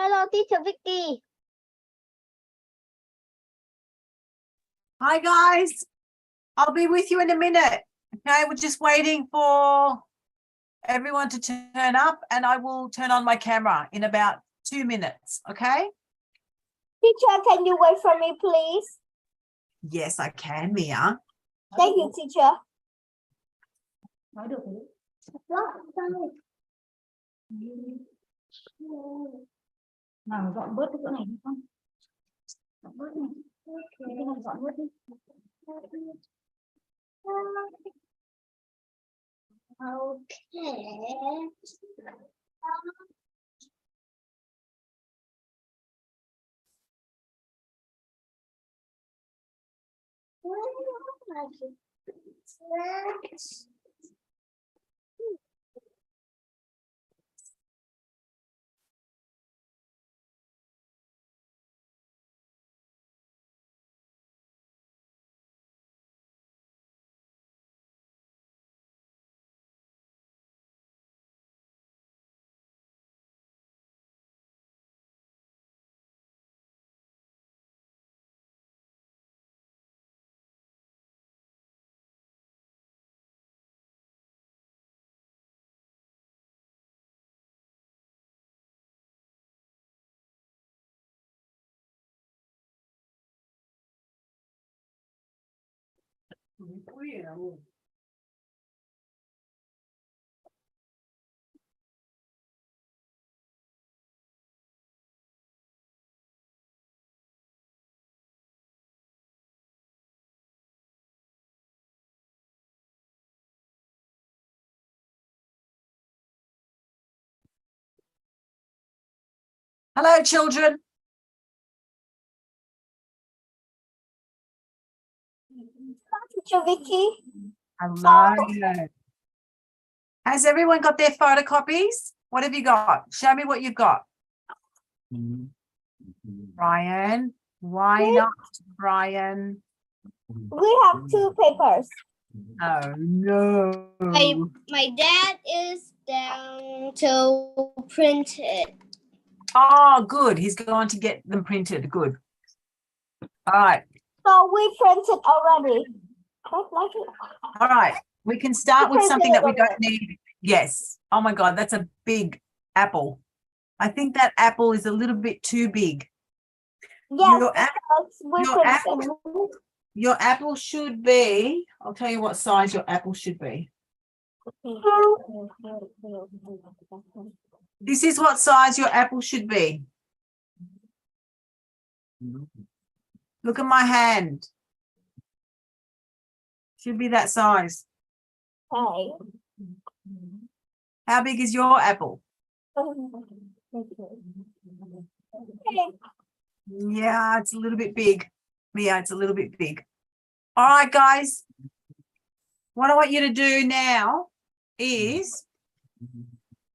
Hello, Teacher Vicki. Hi guys, I'll be with you in a minute. Okay, we're just waiting for everyone to turn up and I will turn on my camera in about 2 minutes. Okay. Teacher, can you wait for me, please? Yes, I can, Mia. Thank you, teacher. Nào dọn bớt cái chỗ này đi con. Dọn bớt này. Cái này dọn bớt đi. Okay. Hello, children. Teacher Vicki. Hello. Has everyone got their photocopies? What have you got? Show me what you've got. Brian, why not, Brian? We have 2 papers. Oh no. My dad is down to print it. Oh, good. He's going to get them printed. Good. All right. So we printed already. Like it. All right. We can start with Okay, something that we good. don't need. Yes. Oh my God, that's a big apple. I think that apple is a little bit too big. Yes, Your because we your printed. Your apple should be, I'll tell you what size your apple should be. This is what size your apple should be. Look at my hand. Should be that size. Okay. How big is your apple? Yeah, it's a little bit big. Yeah, it's a little bit big. All right, guys. What I want you to do now is,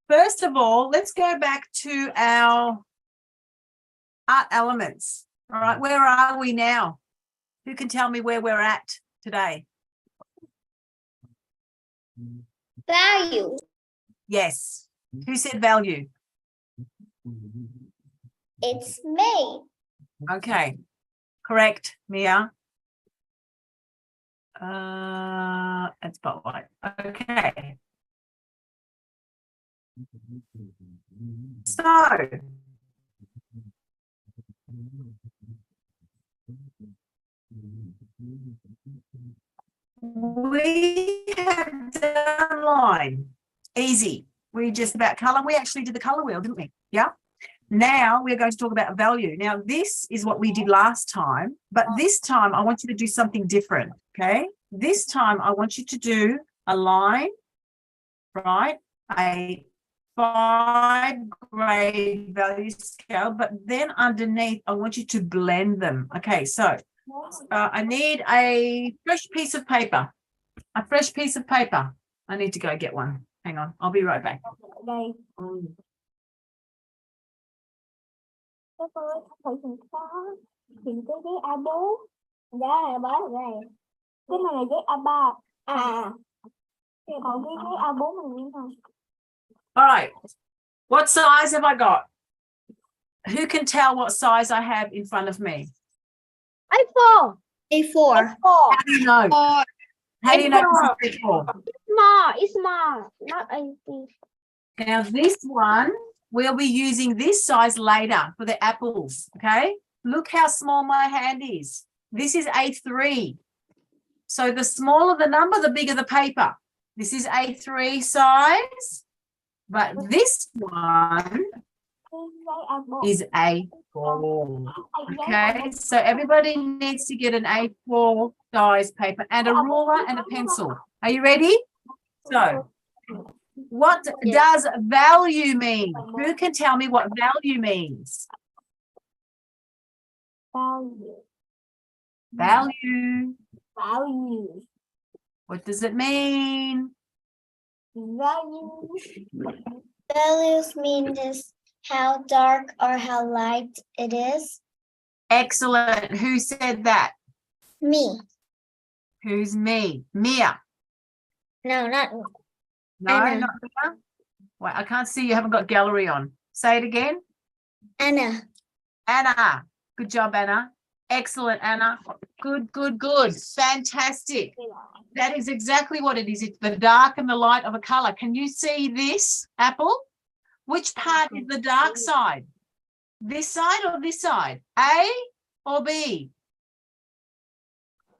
first of all, let's go back to our art elements. All right, where are we now? Who can tell me where we're at today? Value. Yes. Who said value? It's me. Okay. Correct, Mia. And spotlight. Okay. So we have done line. Easy. We just about color. We actually did the color wheel, didn't we? Yeah. Now we're going to talk about value. Now, this is what we did last time, but this time I want you to do something different. Okay. This time I want you to do a line, right? A 5-grade value scale, but then underneath I want you to blend them. Okay. So I need a fresh piece of paper. A fresh piece of paper. I need to go get one. Hang on. I'll be right back. Thầy tìm cái giấy A4. Dạ, bác này. Cái này là giấy A3. Còn cái giấy A4 mình như thế nào? All right. What size have I got? Who can tell what size I have in front of me? A4. A4. How do you know? Or How do you know this is A4? Small. It's small. Not A3. Now this one, we'll be using this size later for the apples, okay? Look how small my hand is. This is A3. So the smaller the number, the bigger the paper. This is A3 size, but this one is A4. Okay, so everybody needs to get an A4 size paper and a ruler and a pencil. Are you ready? So, what does value mean? Who can tell me what value means? Value. Value. Value. What does it mean? Value. values means how dark or how light it is. Excellent. Who said that? Me. Who's me? Mia. No, not me. No, Anna. not Mia. Wait, I can't see. You haven't got gallery on. Say it again. Anna. Anna. Good job, Anna. Excellent, Anna. Good, good, good. Fantastic. That is exactly what it is. It's the dark and the light of a color. Can you see this apple? Which part is the dark side? This side or this side? A or B?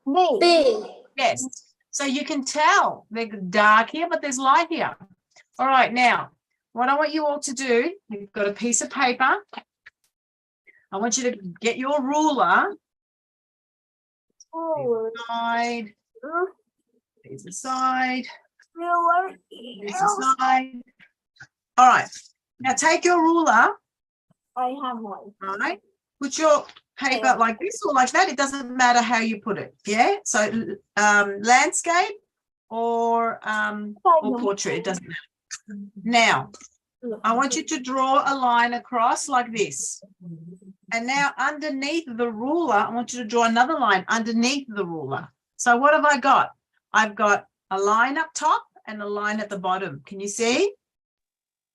B. B. Yes. So you can tell there's dark here, but there's light here. All right. Now, what I want you all to do, you've got a piece of paper. I want you to get your ruler. Side. Piece aside. Piece aside. All right. Now take your ruler. I have one. All right. Put your paper like this or like that. It doesn't matter how you put it. Yeah. So landscape or portrait. It doesn't matter. Now, I want you to draw a line across like this. And now underneath the ruler, I want you to draw another line underneath the ruler. So what have I got? I've got a line up top and a line at the bottom. Can you see?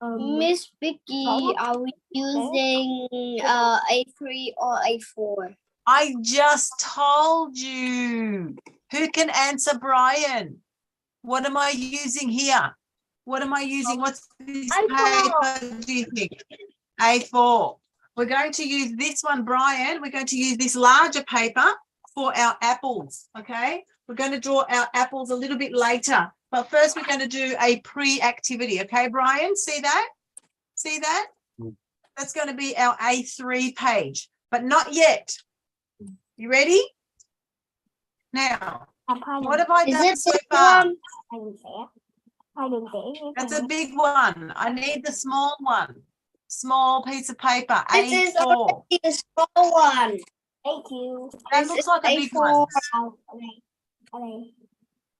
Miss Vicki, are we using A3 or A4? I just told you. Who can answer, Brian? What am I using here? What am I using? What's this paper, do you think? A4. We're going to use this one, Brian. We're going to use this larger paper for our apples, okay? We're going to draw our apples a little bit later. But first, we're going to do a pre-activity, okay, Brian? See that? See that? That's going to be our A3 page, but not yet. You ready? Now, what have I done so far? That's a big one. I need the small one. Small piece of paper, This is A4. already a small one. Thank you. That This looks is like a big A4. one.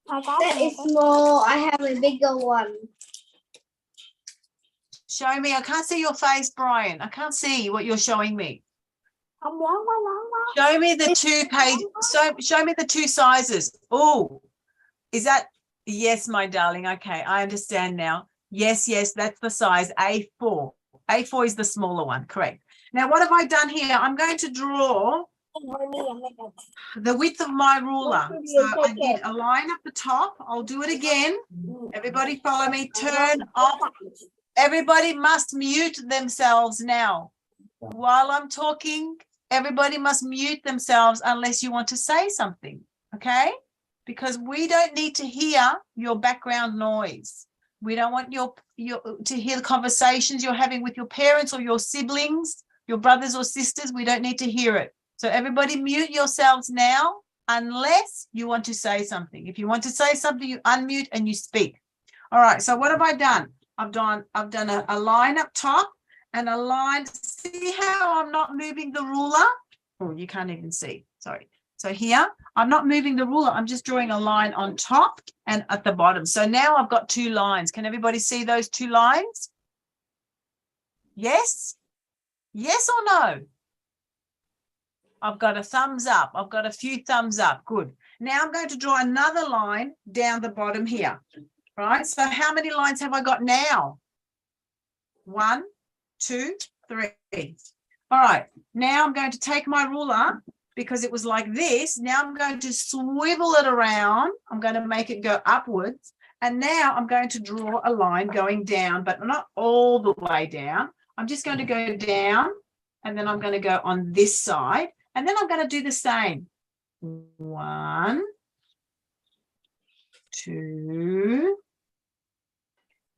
That is small. I have a bigger one. Show me. I can't see your face, Brian. I can't see what you're showing me. Show me the two page. Show me the two sizes. Oh, is that? Yes, my darling. Okay, I understand now. Yes, yes, that's the size A4. A4 is the smaller one, correct. Now, what have I done here? I'm going to draw the width of my ruler. So I did a line at the top. I'll do it again. Everybody follow me. Turn off. Everybody must mute themselves now. While I'm talking, everybody must mute themselves unless you want to say something, okay? Because we don't need to hear your background noise. We don't want your to hear the conversations you're having with your parents or your siblings, your brothers or sisters. We don't need to hear it. So everybody mute yourselves now unless you want to say something. If you want to say something, you unmute and you speak. All right, so what have I done? I've done a line up top and a line. See how I'm not moving the ruler? Oh, you can't even see. Sorry. So here, I'm not moving the ruler. I'm just drawing a line on top and at the bottom. So now I've got two lines. Can everybody see those two lines? Yes? Yes or no? I've got a thumbs up. I've got a few thumbs up. Good. Now I'm going to draw another line down the bottom here. Right? So how many lines have I got now? 1, 2, 3. All right, now I'm going to take my ruler because it was like this. Now I'm going to swivel it around. I'm going to make it go upwards. And now I'm going to draw a line going down, but not all the way down. I'm just going to go down, and then I'm going to go on this side. And then I'm going to do the same. 1, 2,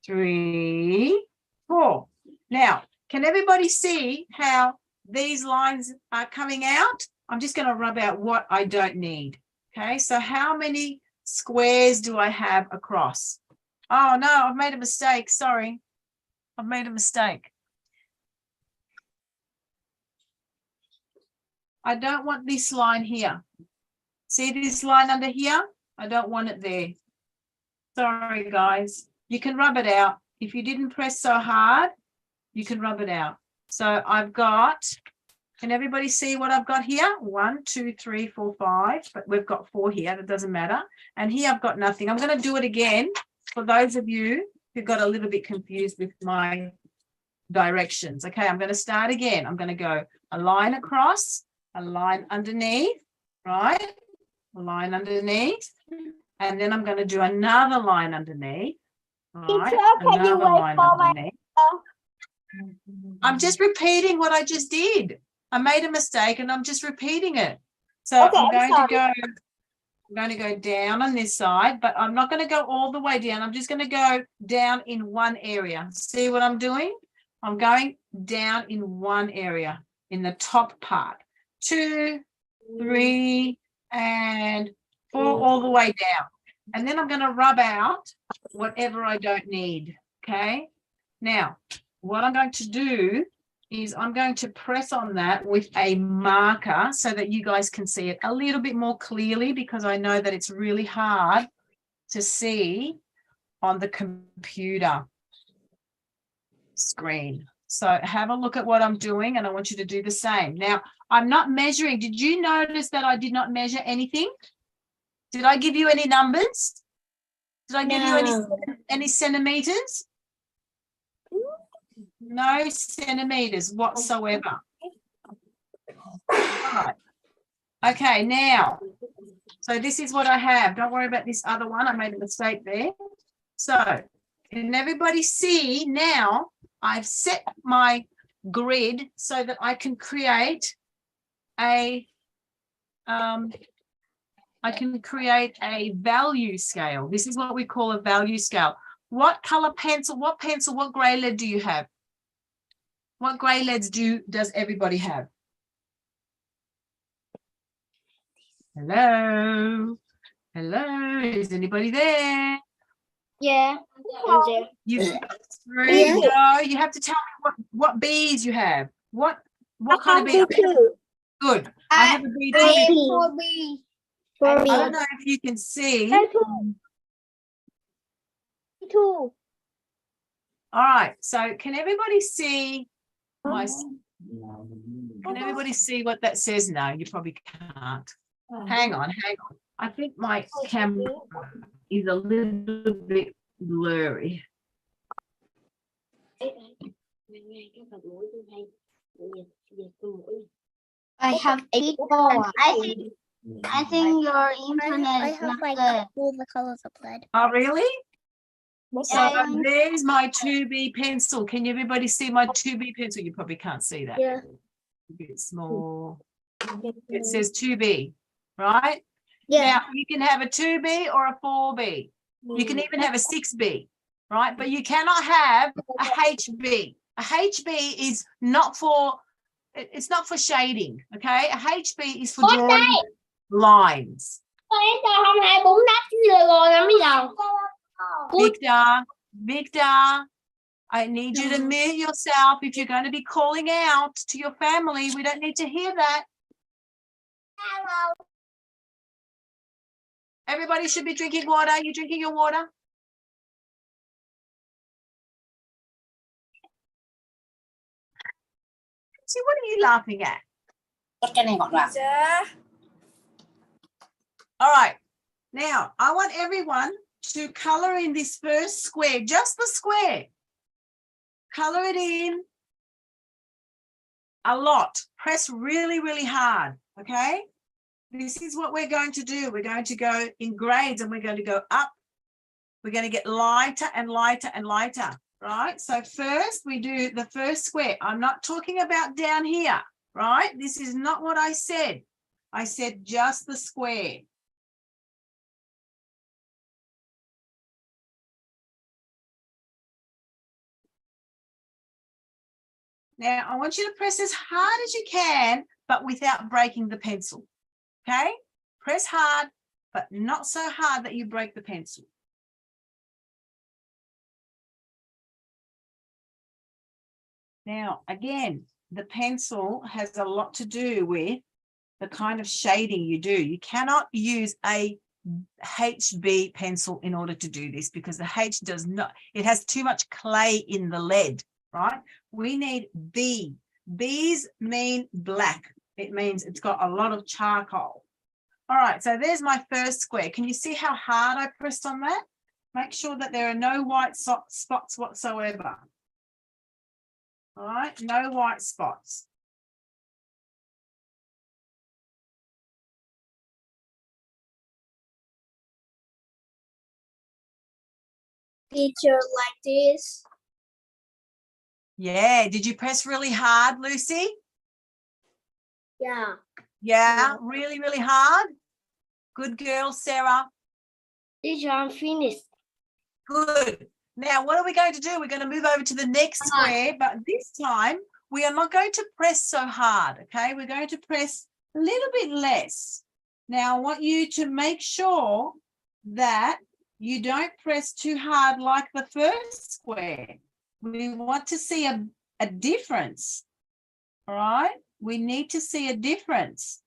3, 4. Now, can everybody see how these lines are coming out? I'm just going to rub out what I don't need. Okay, so how many squares do I have across? Oh, no, I've made a mistake. Sorry. I've made a mistake. I don't want this line here. See this line under here? I don't want it there. Sorry, guys. You can rub it out. If you didn't press so hard, you can rub it out. So I've got, can everybody see what I've got here? 1, 2, 3, 4, 5, but we've got 4 here. That doesn't matter. And here I've got nothing. I'm going to do it again for those of you who got a little bit confused with my directions. Okay, I'm going to start again. I'm going to go a line across, a line underneath, right? A line underneath. And then I'm going to do another line underneath. Right? Teacher, can you Another wait line for my underneath. I'm just repeating what I just did. I made a mistake and I'm just repeating it. So Okay, I'm going to go down on this side, but I'm not going to go all the way down. I'm just going to go down in one area. See what I'm doing? I'm going down in one area in the top part. 2, 3, and 4 all the way down. And then I'm going to rub out whatever I don't need. Okay. Now, what I'm going to do is I'm going to press on that with a marker so that you guys can see it a little bit more clearly, because I know that it's really hard to see on the computer screen. So have a look at what I'm doing, and I want you to do the same. Now, I'm not measuring. Did you notice that I did not measure anything? Did I give you any numbers? Did I give you any centimeters? No centimeters whatsoever. Right. Okay, now, so this is what I have. Don't worry about this other one. I made a mistake there. So can everybody see now I've set my grid so that I can create a value scale. This is what we call a value scale. What color pencil, what gray lead do you have? What gray leads does everybody have? Hello? Hello? Is anybody there? Yeah. You go. You have to tell me what B's you have. What kind of B? Good. I have a B too. I don't know if you can see. Two. All right. So can everybody see my? Can everybody see what that says? No, you probably can't. Hang on. I think my camera is a little bit blurry. I have 8 more. I think your internet is not good. All the colors of red. Oh, really? So Yeah. there's my 2B pencil. Can everybody see my 2B pencil? You probably can't see that. Yeah. A bit small. It says 2B, right? Yeah. Now, you can have a 2B or a 4B. You can even have a 6B, right? But you cannot have a HB. A HB is not for, it's not for shading, okay? A HB is for drawing lines. Victor, I need you to mute yourself if you're going to be calling out to your family. We don't need to hear that. Hello. Everybody should be drinking water. Are you drinking your water? See, what are you laughing at? All right. Now, I want everyone to color in this first square, just the square. Color it in. a lot. Press really, really hard, okay? This is what we're going to do. We're going to go in grades and we're going to go up. We're going to get lighter and lighter and lighter, right? So first we do the first square. I'm not talking about down here, right? This is not what I said. I said just the square. Now, I want you to press as hard as you can, but without breaking the pencil, okay? Press hard, but not so hard that you break the pencil. Now, again, the pencil has a lot to do with the kind of shading you do. You cannot use a HB pencil in order to do this because the H does not, it has too much clay in the lead, right? We need B. B's mean black. It means it's got a lot of charcoal. All right, so there's my first square. Can you see how hard I pressed on that? Make sure that there are no white spots whatsoever. All right, no white spots. Teacher, like this. Yeah, did you press really hard, Lucy? Yeah. Yeah, really, really hard. Good girl, Sarah. Teacher, I'm finished. Good. Now, what are we going to do? We're going to move over to the next square, but this time we are not going to press so hard, okay? We're going to press a little bit less. Now, I want you to make sure that you don't press too hard like the first square. We want to see a difference, all right? We need to see a difference.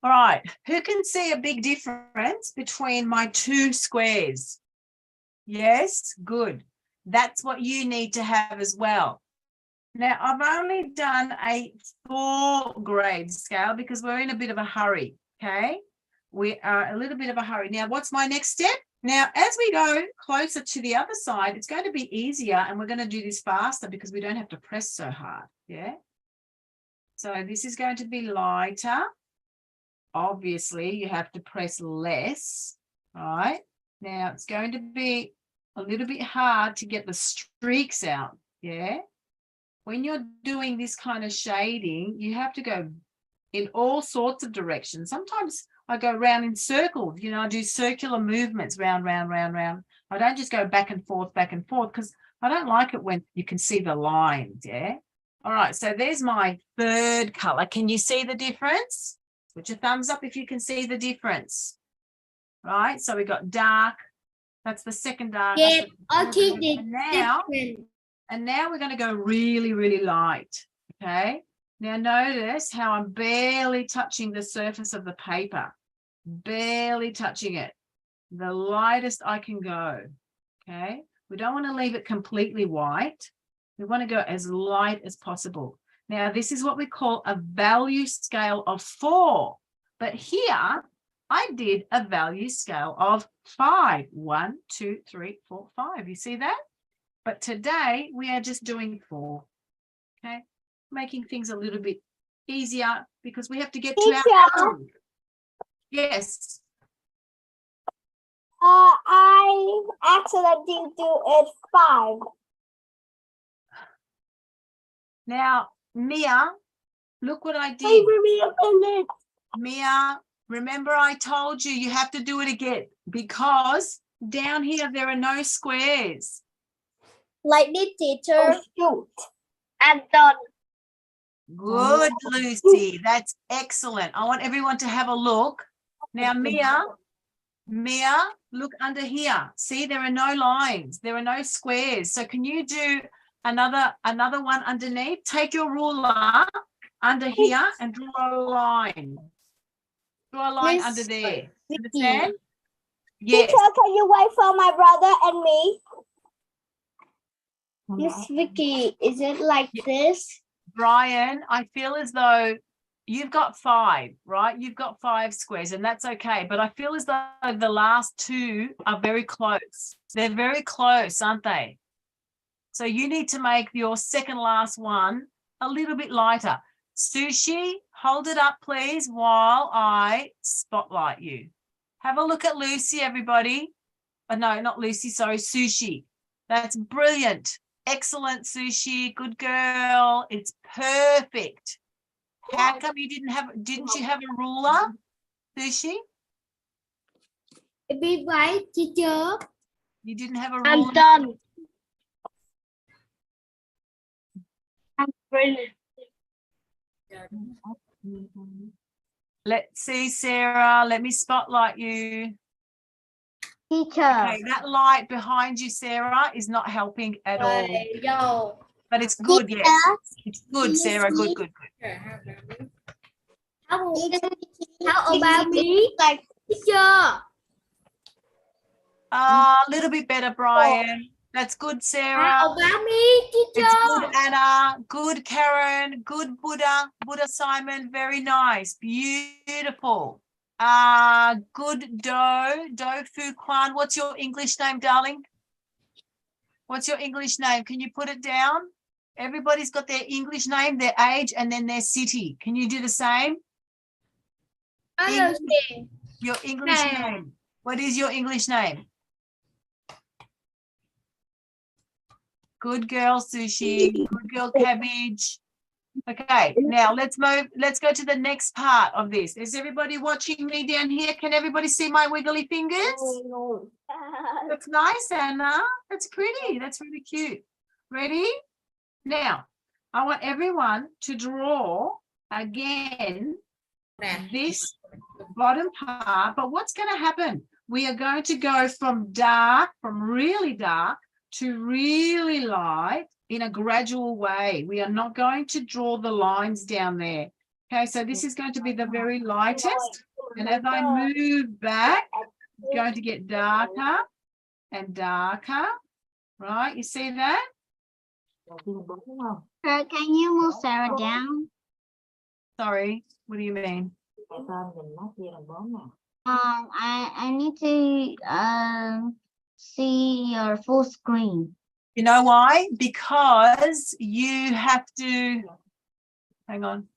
All right, who can see a big difference between my two squares? Yes, good. That's what you need to have as well. Now, I've only done a 4-grade scale because we're in a bit of a hurry, okay? We are a little bit of a hurry. Now, what's my next step? Now, as we go closer to the other side, it's going to be easier and we're going to do this faster because we don't have to press so hard, yeah? So this is going to be lighter. Obviously, you have to press less, right? Now, it's going to be a little bit hard to get the streaks out, yeah? When you're doing this kind of shading, you have to go in all sorts of directions. Sometimes I go round in circles, you know, I do circular movements, round, round, round, round. I don't just go back and forth, because I don't like it when you can see the lines, yeah? All right, so there's my third color. Can you see the difference? Put your thumbs up if you can see the difference. Right, so we got dark. That's the second dark. Yeah, I'll keep the different. And now we're going to go really, really light, okay? Now notice how I'm barely touching the surface of the paper, barely touching it, the lightest I can go, okay? We don't want to leave it completely white. We want to go as light as possible. Now, this is what we call a value scale of 4, but here I did a value scale of 5. 1, 2, 3, 4, 5. You see that? But today we are just doing 4, okay? Making things a little bit easier because we have to get to our homework. Yes. I accidentally do it 5. Now, Mia, look what I did. Wait for me a minute. Mia, remember I told you have to do it again because down here there are no squares. Like this, teacher. Oh, shoot. I'm done. Good, Lucy. That's excellent. I want everyone to have a look. Now, Mia, look under here. See, there are no lines. There are no squares. So can you do another one underneath? Take your ruler under here and draw a line. Draw a line under there. Understand? Yes. Teacher, can you wait for my brother and me? Miss Vicky, is it like this? Brian, I feel as though you've got 5, right? You've got 5 squares, and that's okay. But I feel as though the last 2 are very close. They're very close, aren't they? So you need to make your second last one a little bit lighter. Sushi, hold it up, please, while I spotlight you. Have a look at Lucy, everybody. Oh, no, not Lucy, sorry, Sushi. That's brilliant. Excellent, Sushi. Good girl. It's perfect. How come you didn't you have a ruler, Sushi? Be right, teacher. You didn't have a ruler? I'm done. I'm brilliant. Let's see, Sarah. Let me spotlight you. Teacher. Okay, that light behind you, Sarah, is not helping at all. Yo. But it's good, yes. It's good, Sarah. Good, good, good. How about me? Teacher. A little bit better, Brian. That's good, Sarah. How about me, teacher? It's good, Anna. Good, Karen. Good, Buddha Simon. Very nice. Beautiful. Good, Do Fu Kwan. What's your English name, darling? What's your English name? Can you put it down? Everybody's got their English name, their age, and then their city. Can you do the same? Your English name. What is your English name? Good girl, Sushi. Good girl, Cabbage. Okay, now let's move. Let's go to the next part of this. Is everybody watching me down here? Can everybody see my wiggly fingers? That's nice, Anna. That's pretty. That's really cute. Ready? Now, I want everyone to draw again this bottom part. But what's going to happen? We are going to go from dark, from really dark to really light in a gradual way. We are not going to draw the lines down there. Okay, so this is going to be the very lightest. And as I move back, it's going to get darker and darker. Right, you see that? Can you move Sarah down? Sorry, what do you mean? I need to see your full screen. You know why? Because you have to, hang on.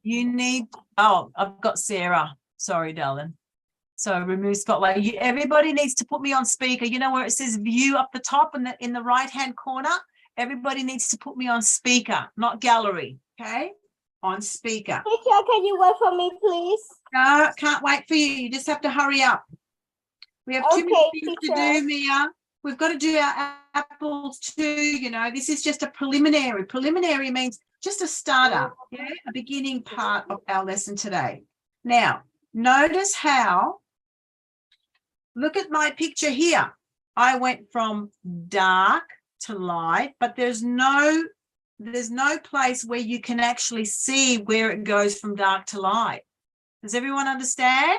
You need, oh, I've got Sarah. Sorry, darling. So remove spotlight. Everybody needs to put me on speaker. You know where it says view up the top in the right-hand corner? Everybody needs to put me on speaker, not gallery, okay? On speaker. Teacher, can you wait for me, please? No, can't wait for you. You just have to hurry up. We have too many things to do, Mia. We've got to do our apples too, you know. This is just a preliminary. Preliminary means just a starter, yeah, a beginning part of our lesson today. Now, notice how, look at my picture here. I went from dark to light, but there's no place where you can actually see where it goes from dark to light. Does everyone understand?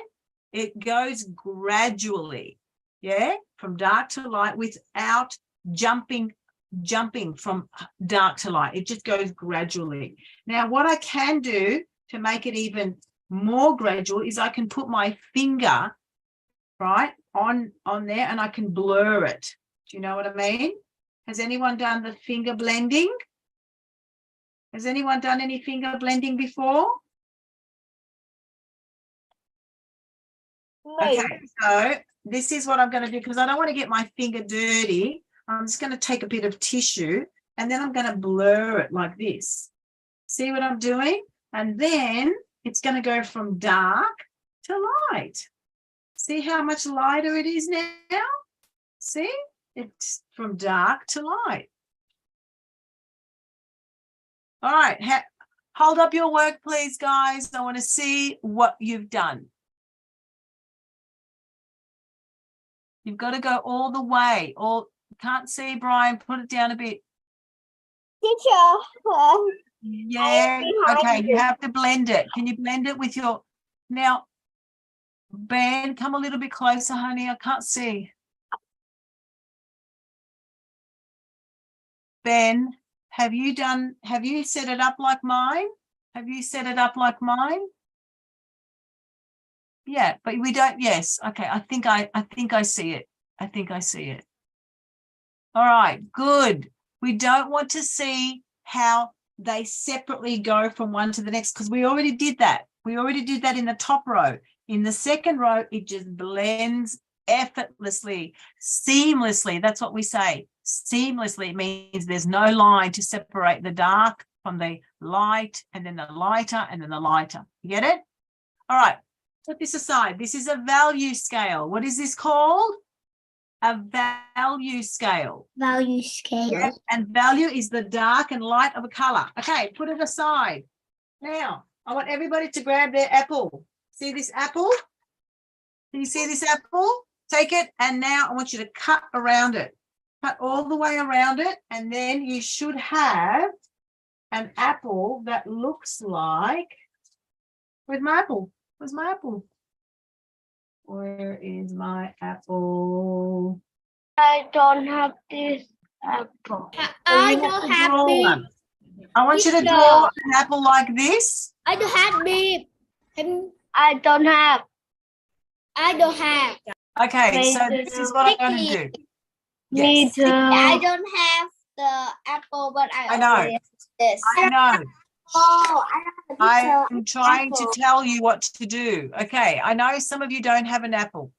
It goes gradually, yeah, from dark to light without jumping from dark to light. It just goes gradually. Now, what I can do to make it even more gradual is I can put my finger, right, on there and I can blur it. Do you know what I mean? Has anyone done the finger blending? Has anyone done any finger blending before? No. Okay, so this is what I'm going to do because I don't want to get my finger dirty. I'm just going to take a bit of tissue and then I'm going to blur it like this. See what I'm doing? And then it's going to go from dark to light. See how much lighter it is now? See? It's from dark to light. All right, hold up your work, please, guys. I want to see what you've done. You've got to go all the way. Can't see, Brian. Put it down a bit. Teacher. Yeah. Okay, you have to blend it. Can you blend it with your... Now, Ben, come a little bit closer, honey. I can't see. Ben, have you set it up like mine? Have you set it up like mine? Yeah, but we don't. Yes. Okay. I think I see it. I think I see it. All right. Good. We don't want to see how they separately go from one to the next because we already did that. We already did that in the top row. In the second row, it just blends effortlessly, seamlessly. That's what we say. Seamlessly. It means there's no line to separate the dark from the light, and then the lighter, and then the lighter. You get it? All right. Put this aside. This is a value scale. What is this called? A value scale. Value scale. Yep. And value is the dark and light of a color. Okay, put it aside. Now, I want everybody to grab their apple. See this apple? Can you see this apple? Take it, and now I want you to cut around it. Cut all the way around it, and then you should have an apple that looks like, where's my apple? Where's my apple? Where is my apple? I don't have this apple. I don't have one. I want you to draw an apple like this. I don't have me. I don't have. I don't have. Okay, so this is what I'm going to do. Yes. I don't have the apple, but I know. have this. I know. Oh, I'm trying to tell you what to do. Okay, I know some of you don't have an apple.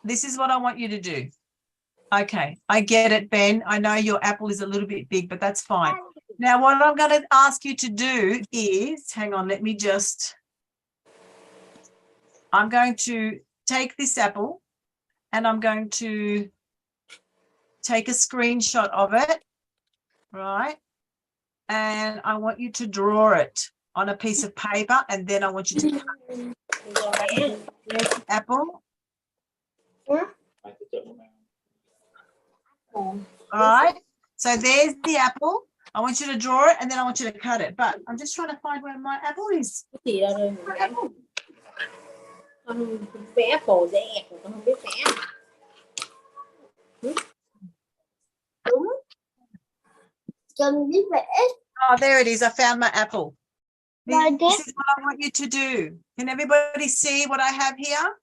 This is what I want you to do. Okay, I get it, Ben. I know your apple is a little bit big, but that's fine. Now, what I'm going to ask you to do is, hang on, I'm going to take this apple and I'm going to take a screenshot of it, right? And I want you to draw it on a piece of paper, and then I want you to cut the apple. All right, so there's the apple. I want you to draw it, and then I want you to cut it. But I'm just trying to find where my apple is. Apple. Con vẽ phổ dễ, con không biết vẽ. Đúng. Cần biết vẽ. Oh, there it is. I found my apple. Like This is what I want you to do. Can everybody see what I have here?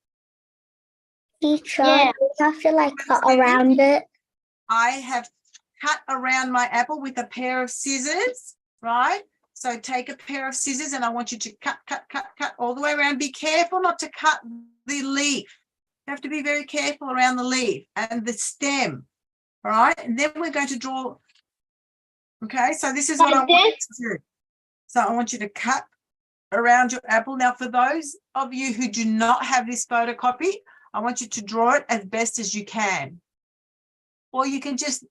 Teacher, you have to like cut around it. I have cut around my apple with a pair of scissors, right? So take a pair of scissors and I want you to cut all the way around. Be careful not to cut the leaf. You have to be very careful around the leaf and the stem, all right? And then we're going to draw. Okay, so this is what I want you to do. So I want you to cut around your apple. Now, for those of you who do not have this photocopy, I want you to draw it as best as you can. Or you can just,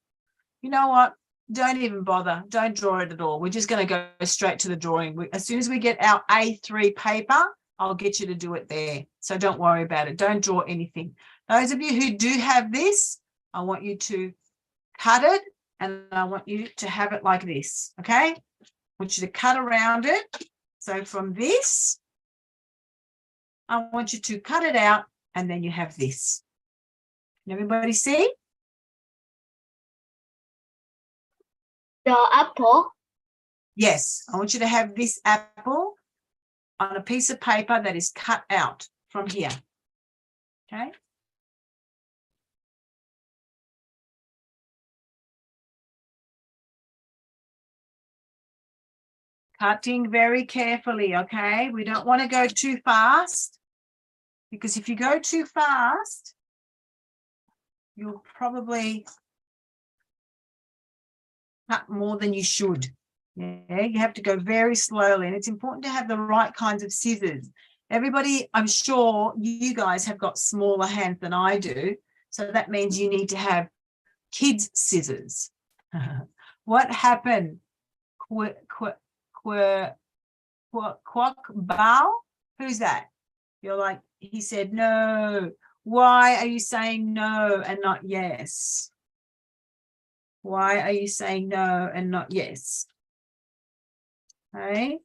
you know what, don't even bother. Don't draw it at all. We're just going to go straight to the drawing. As soon as we get our A3 paper, I'll get you to do it there. So don't worry about it. Don't draw anything. Those of you who do have this, I want you to cut it. And I want you to have it like this, okay? I want you to cut around it. So from this, I want you to cut it out, and then you have this. Can everybody see? The apple. Yes, I want you to have this apple on a piece of paper that is cut out from here, okay? Cutting very carefully, okay? We don't want to go too fast, because if you go too fast, you'll probably cut more than you should. Yeah, you have to go very slowly, and it's important to have the right kinds of scissors. Everybody, I'm sure you guys have got smaller hands than I do, so that means you need to have kids' scissors. What happened? Quack bow? Who's that? You're like, he said no. Why are you saying no and not yes? Why are you saying no and not yes? Okay.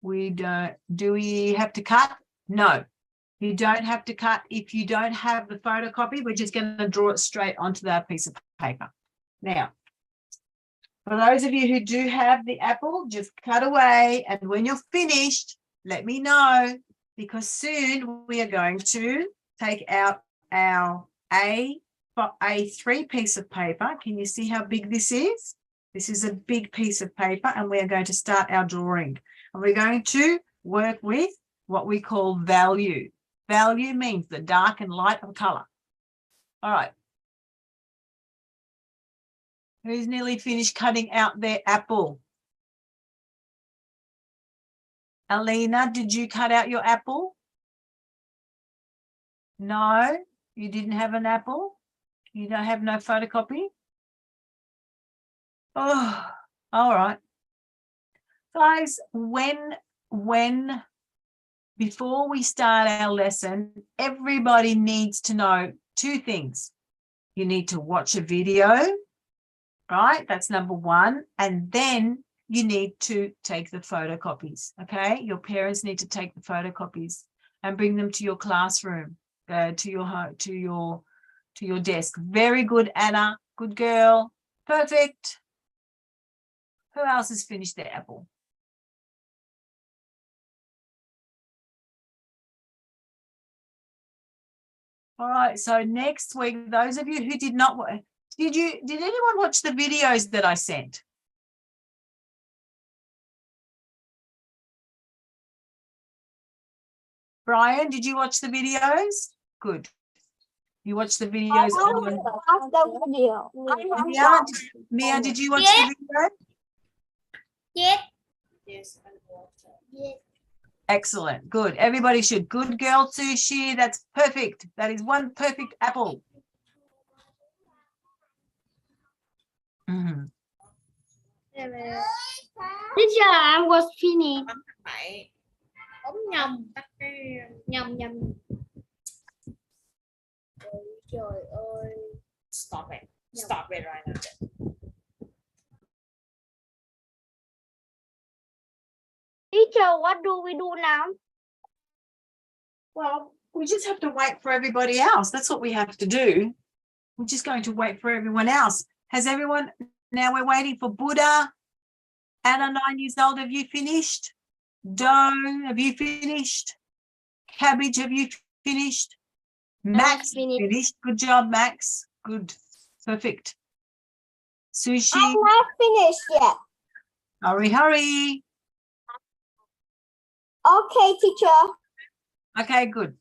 We don't, do we have to cut? No, you don't have to cut. If you don't have the photocopy, we're just going to draw it straight onto that piece of paper. Now, For those of you who do have the apple, just cut away. And when you're finished, let me know, because soon we are going to take out our A3 piece of paper. Can you see how big this is? This is a big piece of paper, and we are going to start our drawing. And we're going to work with what we call value. Value means the dark and light of color. All right. Who's nearly finished cutting out their apple? Alina, did you cut out your apple? No, you didn't have an apple? You don't have no photocopy? Oh, all right. Guys, before we start our lesson, everybody needs to know two things. You need to watch a video, right? That's number one. And then you need to take the photocopies, okay? Your parents need to take the photocopies and bring them to your classroom, to your desk. Very good, Anna. Good girl. Perfect. Who else has finished their apple? All right, so next week, those of you who did not, did anyone watch the videos that I sent? Brian, did you watch the videos? Good. You watched the videos on Mia, did you watch the video? Yes. Yes. Yes. Excellent. Good. Everybody should. Good girl, Sushi. That's perfect. That is one perfect apple. Mm-hmm. Teacher, I was finished. Phải ống nhầm tắt cái Nhầm. trời ơi. Stop it. Stop it right now. Teacher, what do we do now? Well, we just have to wait for everybody else. That's what we have to do. We're just going to wait for everyone else. Has everyone, now we're waiting for Buddha. Anna, 9 years old, have you finished? Doe, have you finished? Cabbage, have you finished? Max, finished. Good job, Max. Good. Perfect. Sushi. I'm not finished yet. Hurry, hurry. Okay, teacher. Okay, good.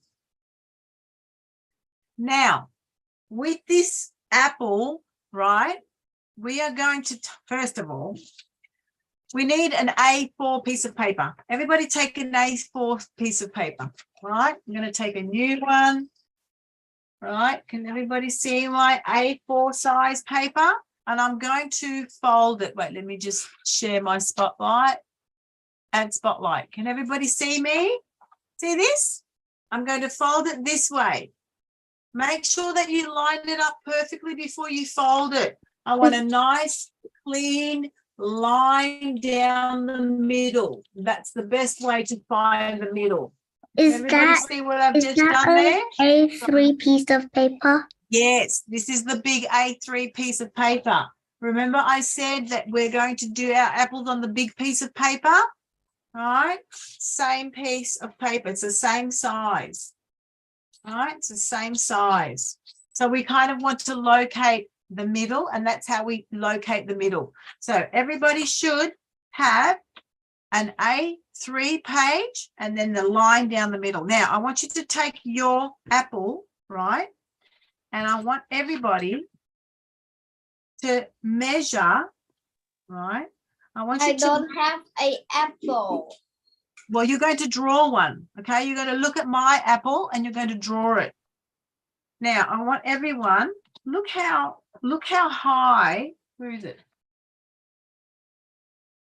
Now, with this apple, right, we are going to, first of all, we need an A4 piece of paper. Everybody take an A4 piece of paper, right? I'm going to take a new one, right? Can everybody see my A4 size paper? And I'm going to fold it. Wait, let me just share my spotlight. Add spotlight. Can everybody see me? See this? I'm going to fold it this way. Make sure that you line it up perfectly before you fold it. I want a nice, clean line down the middle. That's the best way to find the middle. Everybody see what I've just done there? A3 piece of paper? Yes, this is the big A3 piece of paper. Remember I said that we're going to do our apples on the big piece of paper? Right, same piece of paper, it's the same size. All right, it's the same size. So we kind of want to locate the middle, and that's how we locate the middle. So everybody should have an A3 page and then the line down the middle. Now I want you to take your apple, right, and I want everybody to measure, right. I don't have an apple. Well, you're going to draw one, okay? You're going to look at my apple and you're going to draw it. Now, I want everyone, look how high, where is it?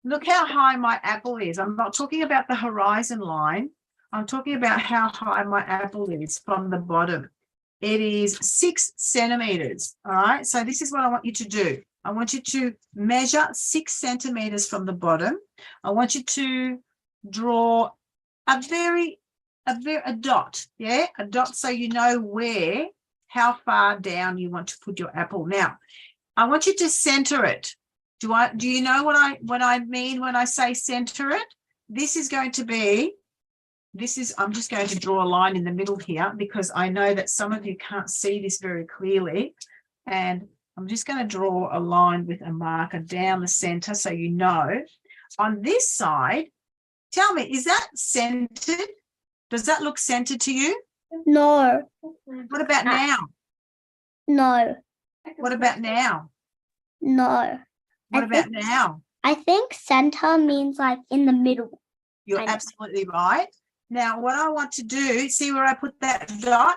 Look how high my apple is. I'm not talking about the horizon line. I'm talking about how high my apple is from the bottom. It is 6 centimeters, all right? So this is what I want you to do. I want you to measure 6 centimeters from the bottom. I want you to draw a dot, yeah, a dot, so you know how far down you want to put your apple. Now, I want you to center it. Do you know what I mean when I say center it? This is going to be, I'm just going to draw a line in the middle here because I know that some of you can't see this very clearly. And I'm just going to draw a line with a marker down the center so you know. On this side, tell me, is that centered? Does that look centered to you? No. What about now? No. What about now? No. What about now? I think center means like in the middle. You're absolutely right. Now, what I want to do, see where I put that dot?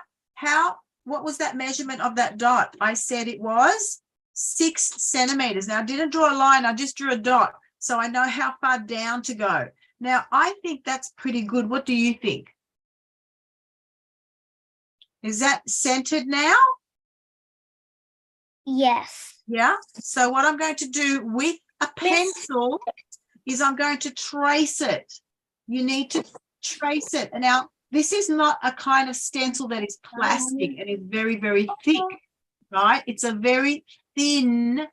What was that measurement of that dot? I said it was 6 centimeters. Now, I didn't draw a line. I just drew a dot. So I know how far down to go. Now, I think that's pretty good. What do you think? Is that centered now? Yes. Yeah. So what I'm going to do with a pencil is I'm going to trace it. You need to trace it. And now, this is not a kind of stencil that is plastic and is very, very thick, right? It's a very thin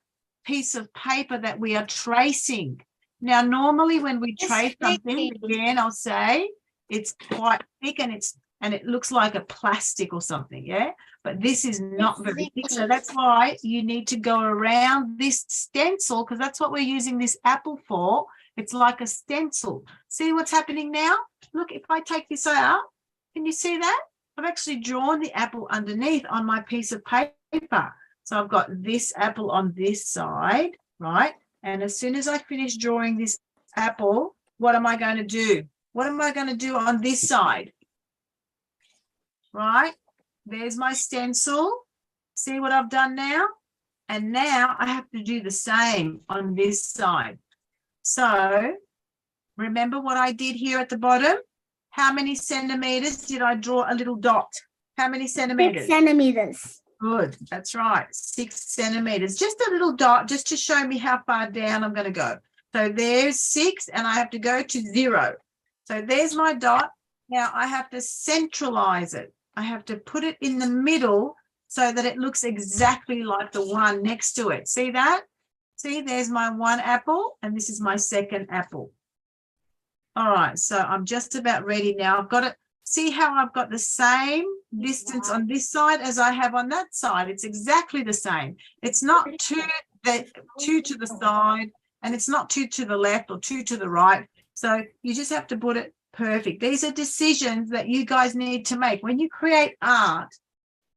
piece of paper that we are tracing. Now, normally when we trace something, again, I'll say it's quite thick and it looks like a plastic or something, yeah? But this is not very thick. So that's why you need to go around this stencil because that's what we're using this apple for. It's like a stencil. See what's happening now? Look, if I take this out, can you see that? I've actually drawn the apple underneath on my piece of paper. So I've got this apple on this side, right? And as soon as I finish drawing this apple, what am I going to do? What am I going to do on this side? Right? There's my stencil. See what I've done now? And now I have to do the same on this side. So remember what I did here at the bottom? How many centimeters did I draw a little dot? How many centimeters? 6 centimeters. Good. That's right. 6 centimeters. Just a little dot just to show me how far down I'm going to go. So there's 6 and I have to go to 0. So there's my dot. Now I have to centralize it. I have to put it in the middle so that it looks exactly like the one next to it. See that? See, there's my one apple and this is my second apple. All right, so I'm just about ready now. I've got it. See how I've got the same distance on this side as I have on that side. It's exactly the same. It's not 2 to the side and it's not 2 to the left or 2 to the right. So you just have to put it perfect. These are decisions that you guys need to make. When you create art,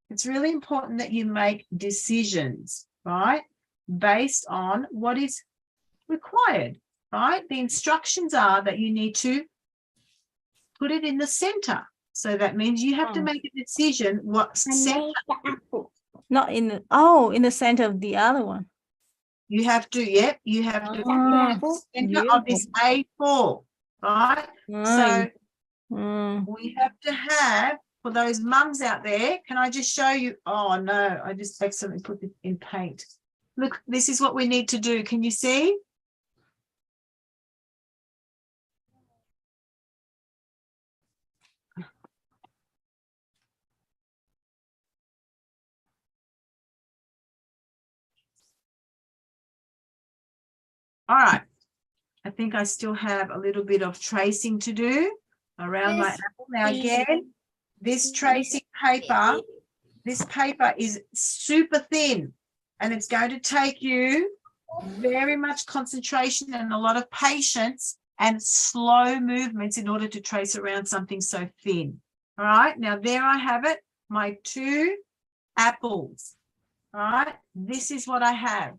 it's really important that you make decisions, right? Based on what is required, right? The instructions are that you need to put it in the center. So that means you have to make a decision what center. Not in the center of the other one. You have to, yep, you have to center of this A4, right? So we have to have, for those mums out there, can I just show you? Oh no, I just accidentally put it in paint. Look, this is what we need to do. Can you see? All right. I think I still have a little bit of tracing to do around my apple. Now again, this tracing paper, this paper is super thin and it's going to take you very much concentration and a lot of patience and slow movements in order to trace around something so thin. All right, now there I have it, my 2 apples. All right, this is what I have.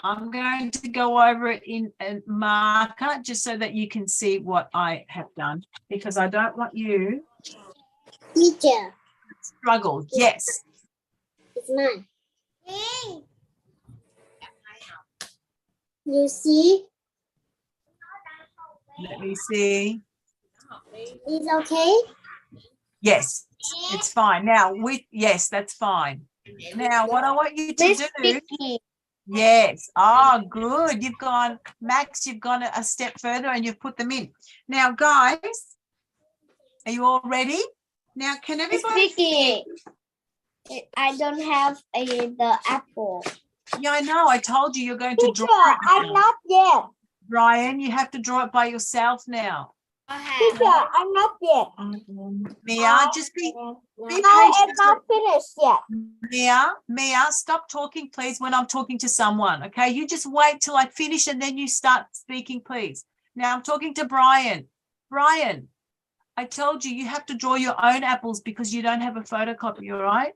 I'm going to go over it in a marker just so that you can see what I have done because I don't want you Teacher. to struggle. Yes. It's mine. You see? Let me see. It's okay? Yes, it's fine. Now, yes, that's fine. Now, what I want you to do. Yes. Oh, good. You've gone, Max, you've gone a step further and you've put them in. Now, guys, are you all ready? Now, can everybody see? I don't have the apple. Yeah, I know. I told you you're going to Teacher, draw it. I'm now. not yet. Brian, you have to draw it by yourself now. Teacher, I'm not yet. Mia, just be I am patient. not finished yet. Mia, stop talking, please, when I'm talking to someone, okay? You just wait till I finish and then you start speaking, please. Now I'm talking to Brian. Brian, I told you you have to draw your own apples because you don't have a photocopy, all right?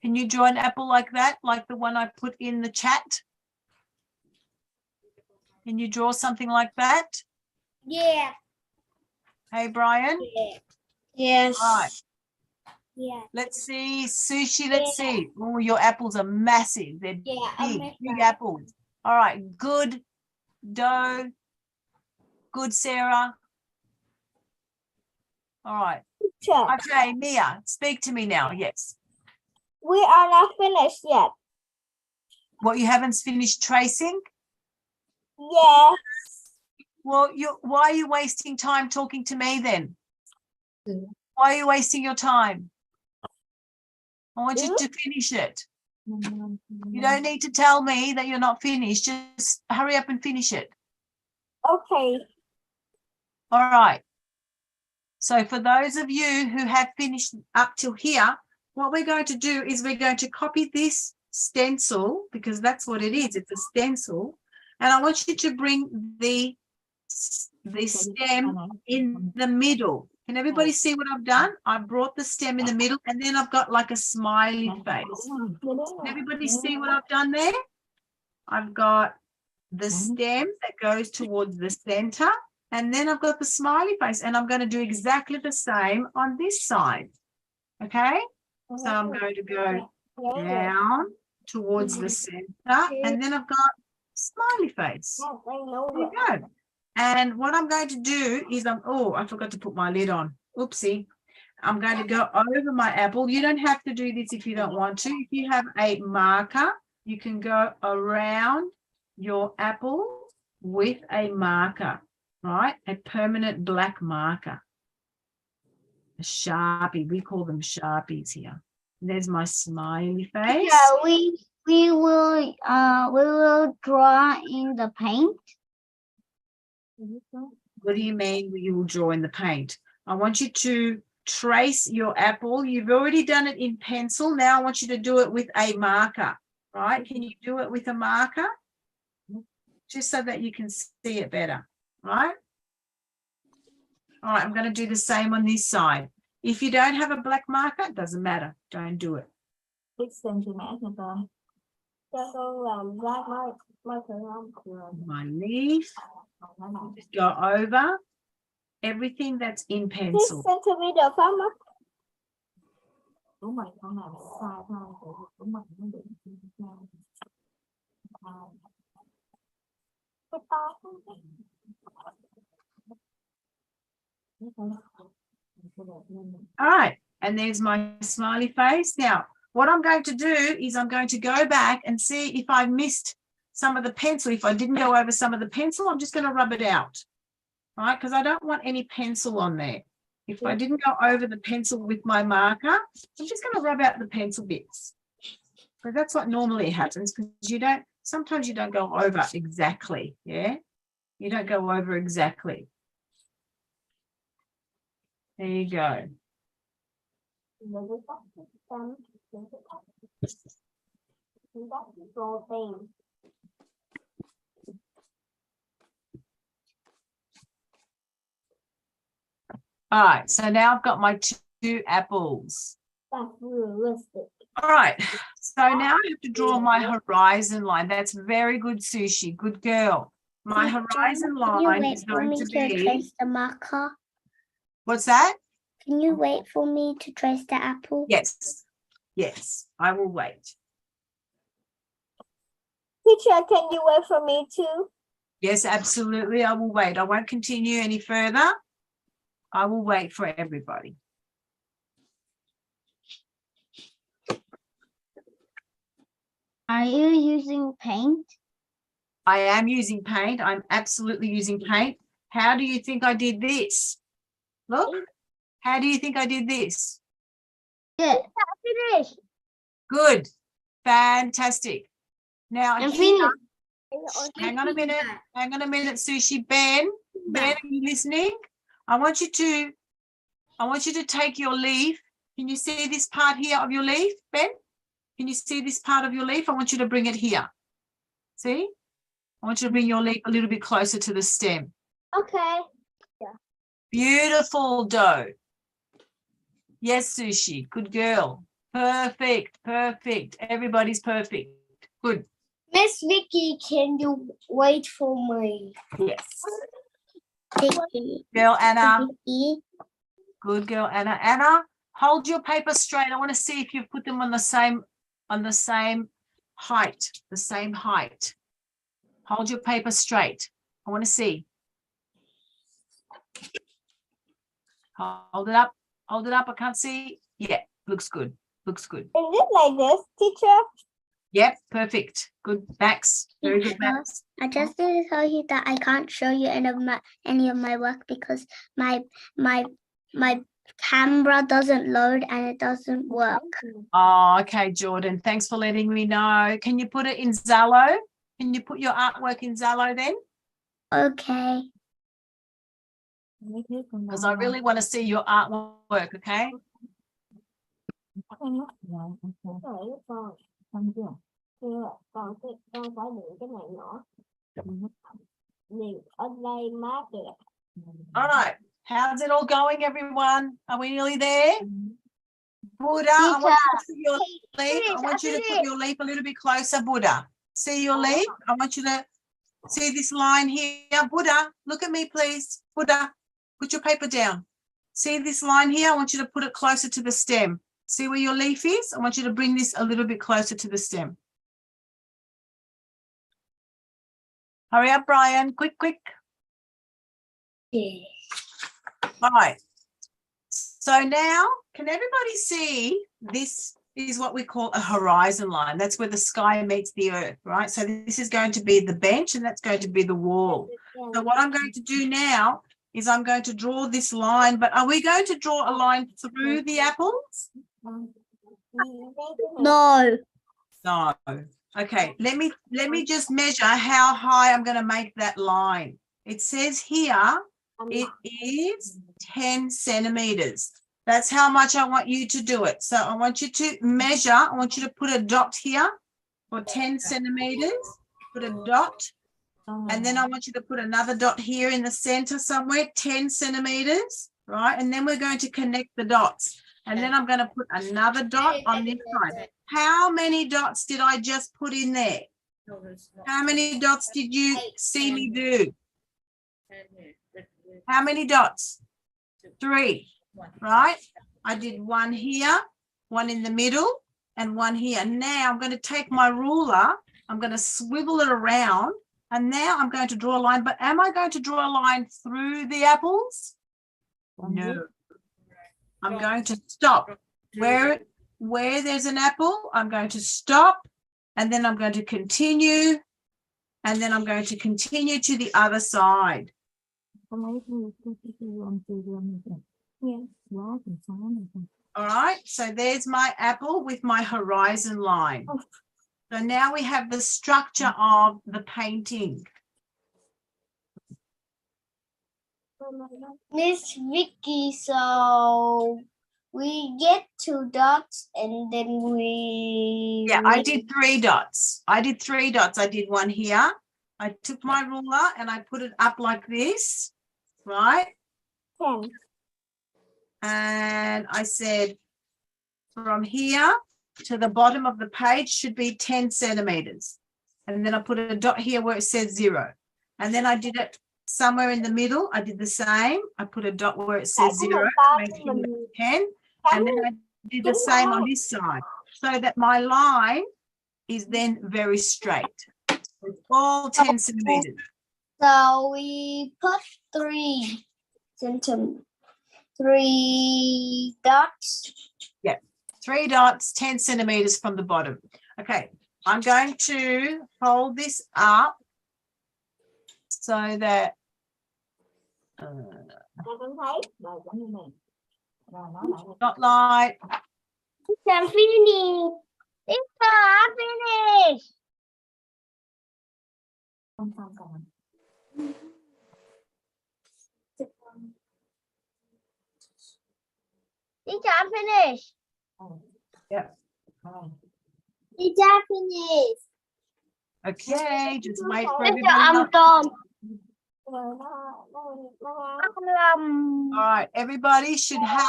Can you draw an apple like that, like the one I put in the chat? Can you draw something like that? Yeah. Hey, Brian? Yes. All right. Yeah. Let's see, Sushi, let's see. Oh, your apples are massive. They're big apples. All right, good, Doe. Good, Sarah. All right. Teacher, Okay, Mia, speak to me now. Yes. we are not finished yet. What, you haven't finished tracing? Yes. Well, why are you wasting time talking to me then? Why are you wasting your time? I want you to finish it. You don't need to tell me that you're not finished. Just hurry up and finish it. Okay. All right. So for those of you who have finished up till here, what we're going to do is we're going to copy this stencil because that's what it is. It's a stencil. And I want you to bring the stem in the middle. Can everybody see what I've done? I brought the stem in the middle and then I've got like a smiley face. Can everybody see what I've done there? I've got the stem that goes towards the center and then I've got the smiley face and I'm going to do exactly the same on this side. Okay, so I'm going to go down towards the center and then I've got smiley face. There you go. And what I'm going to do is I forgot to put my lid on. Oopsie. I'm going to go over my apple. You don't have to do this if you don't want to. If you have a marker, you can go around your apple with a marker, right? A permanent black marker. A Sharpie. We call them Sharpies here. And there's my smiley face. Yeah, we will draw in the paint. What do you mean you will draw in the paint? I want you to trace your apple. You've already done it in pencil. Now I want you to do it with a marker, right? Can you do it with a marker? Just so that you can see it better, right? All right, I'm going to do the same on this side. If you don't have a black marker, it doesn't matter. Don't do it. My leaf. Just go over everything that's in This pencil. centimeter farmer. All right, and there's my smiley face. Now, what I'm going to do is I'm going to go back and see if I missed some of the pencil. If I didn't go over some of the pencil, I'm just going to rub it out, right? Because I don't want any pencil on there. If I didn't go over the pencil with my marker, I'm just going to rub out the pencil bits. But that's what normally happens because sometimes you don't go over exactly, yeah? You don't go over exactly. There you go. All right, so now I've got my 2 apples. That's realistic. All right, so now I have to draw my horizon line. That's very good, Sushi. Good girl. My horizon line is going to be... trace the marker? What's that? Can you wait for me to trace the apple? Yes. Yes, I will wait. Teacher, can you wait for me too? Yes, absolutely. I will wait. I won't continue any further. I will wait for everybody. Are you using paint? I am using paint. I'm absolutely using paint. How do you think I did this? Look, how do you think I did this? Good. Finish. Good. Fantastic. Now, I'm here, finished. hang on a minute. Hang on a minute, Sushi. Ben, are you listening? I want you to take your leaf. Can you see this part here of your leaf, Ben? Can you see this part of your leaf? I want you to bring it here. See? I want you to bring your leaf a little bit closer to the stem. Okay. Beautiful, Doe. Yes, Sushi. Good girl. Perfect. Perfect. Everybody's perfect. Good. Miss Vicky, can you wait for me? Yes. Vicky. Girl, Anna. Vicky. Good girl, Anna. Anna, hold your paper straight. I want to see if you've put them on the same height. The same height. Hold your paper straight. I want to see. Hold it up. Hold it up. I can't see. Yeah, looks good. Looks good. Is it like this, teacher? Yep, perfect. Good, Max. Very good, Max. I just need to tell you that I can't show you any of my work because my camera doesn't load and it doesn't work. Oh, okay, Jordan. Thanks for letting me know. Can you put it in Zalo? Can you put your artwork in Zalo then? Okay. Because I really want to see your artwork, okay? Chưa, con phải điện cái này nữa. Điện ở đây mát kìa. All right. How's it all going, everyone? Are we nearly there? Buddha, I want you to see your leaf. I want you to put your leaf a little bit closer, Buddha. See your leaf? I want you to see this line here. Buddha, look at me, please. Buddha, put your paper down. See this line here? I want you to put it closer to the stem. See where your leaf is? I want you to bring this a little bit closer to the stem. Hurry up, Brian. Quick, quick. Yeah. All right. So now, can everybody see this is what we call a horizon line? That's where the sky meets the earth, right? So this is going to be the bench and that's going to be the wall. So what I'm going to do now is I'm going to draw this line, but are we going to draw a line through the apples? No. No. Okay, let me just measure how high I'm going to make that line. It says here it is 10 centimeters. That's how much I want you to do it. So I want you to measure. I want you to put a dot here for 10 centimeters. Put a dot. And then I want you to put another dot here in the center somewhere, 10 centimeters, right? And then we're going to connect the dots. And then I'm going to put another dot on this side. How many dots did I just put in there? How many dots did you see me do? How many dots? 3, right? I did one here, one in the middle, and one here. Now I'm going to take my ruler, I'm going to swivel it around, and now I'm going to draw a line. But am I going to draw a line through the apples? No. I'm going to stop. Where there's an apple, I'm going to stop, and then I'm going to continue, and then I'm going to continue to the other side. All right, so there's my apple with my horizon line. So now we have the structure of the painting. Miss Vicky, so we get 2 dots and then we... Yeah, I did 3 dots. I did 3 dots. I did one here. I took my ruler and I put it up like this, right? 10. And I said from here to the bottom of the page should be 10 centimeters. And then I put a dot here where it says 0. And then I did it somewhere in the middle. I did the same. I put a dot where it says 0, making it 10. And then I did the same on this side so that my line is then very straight. It's all 10 centimeters. So we put 3 dots. Yeah, 3 dots, 10 centimeters from the bottom. Okay, I'm going to hold this up so that spotlight. I'm finished. I'm finished. Teacher, I'm finished. Yep. Teacher, finished. Okay, just wait for Teacher, everybody I'm else. done. All right, everybody should have.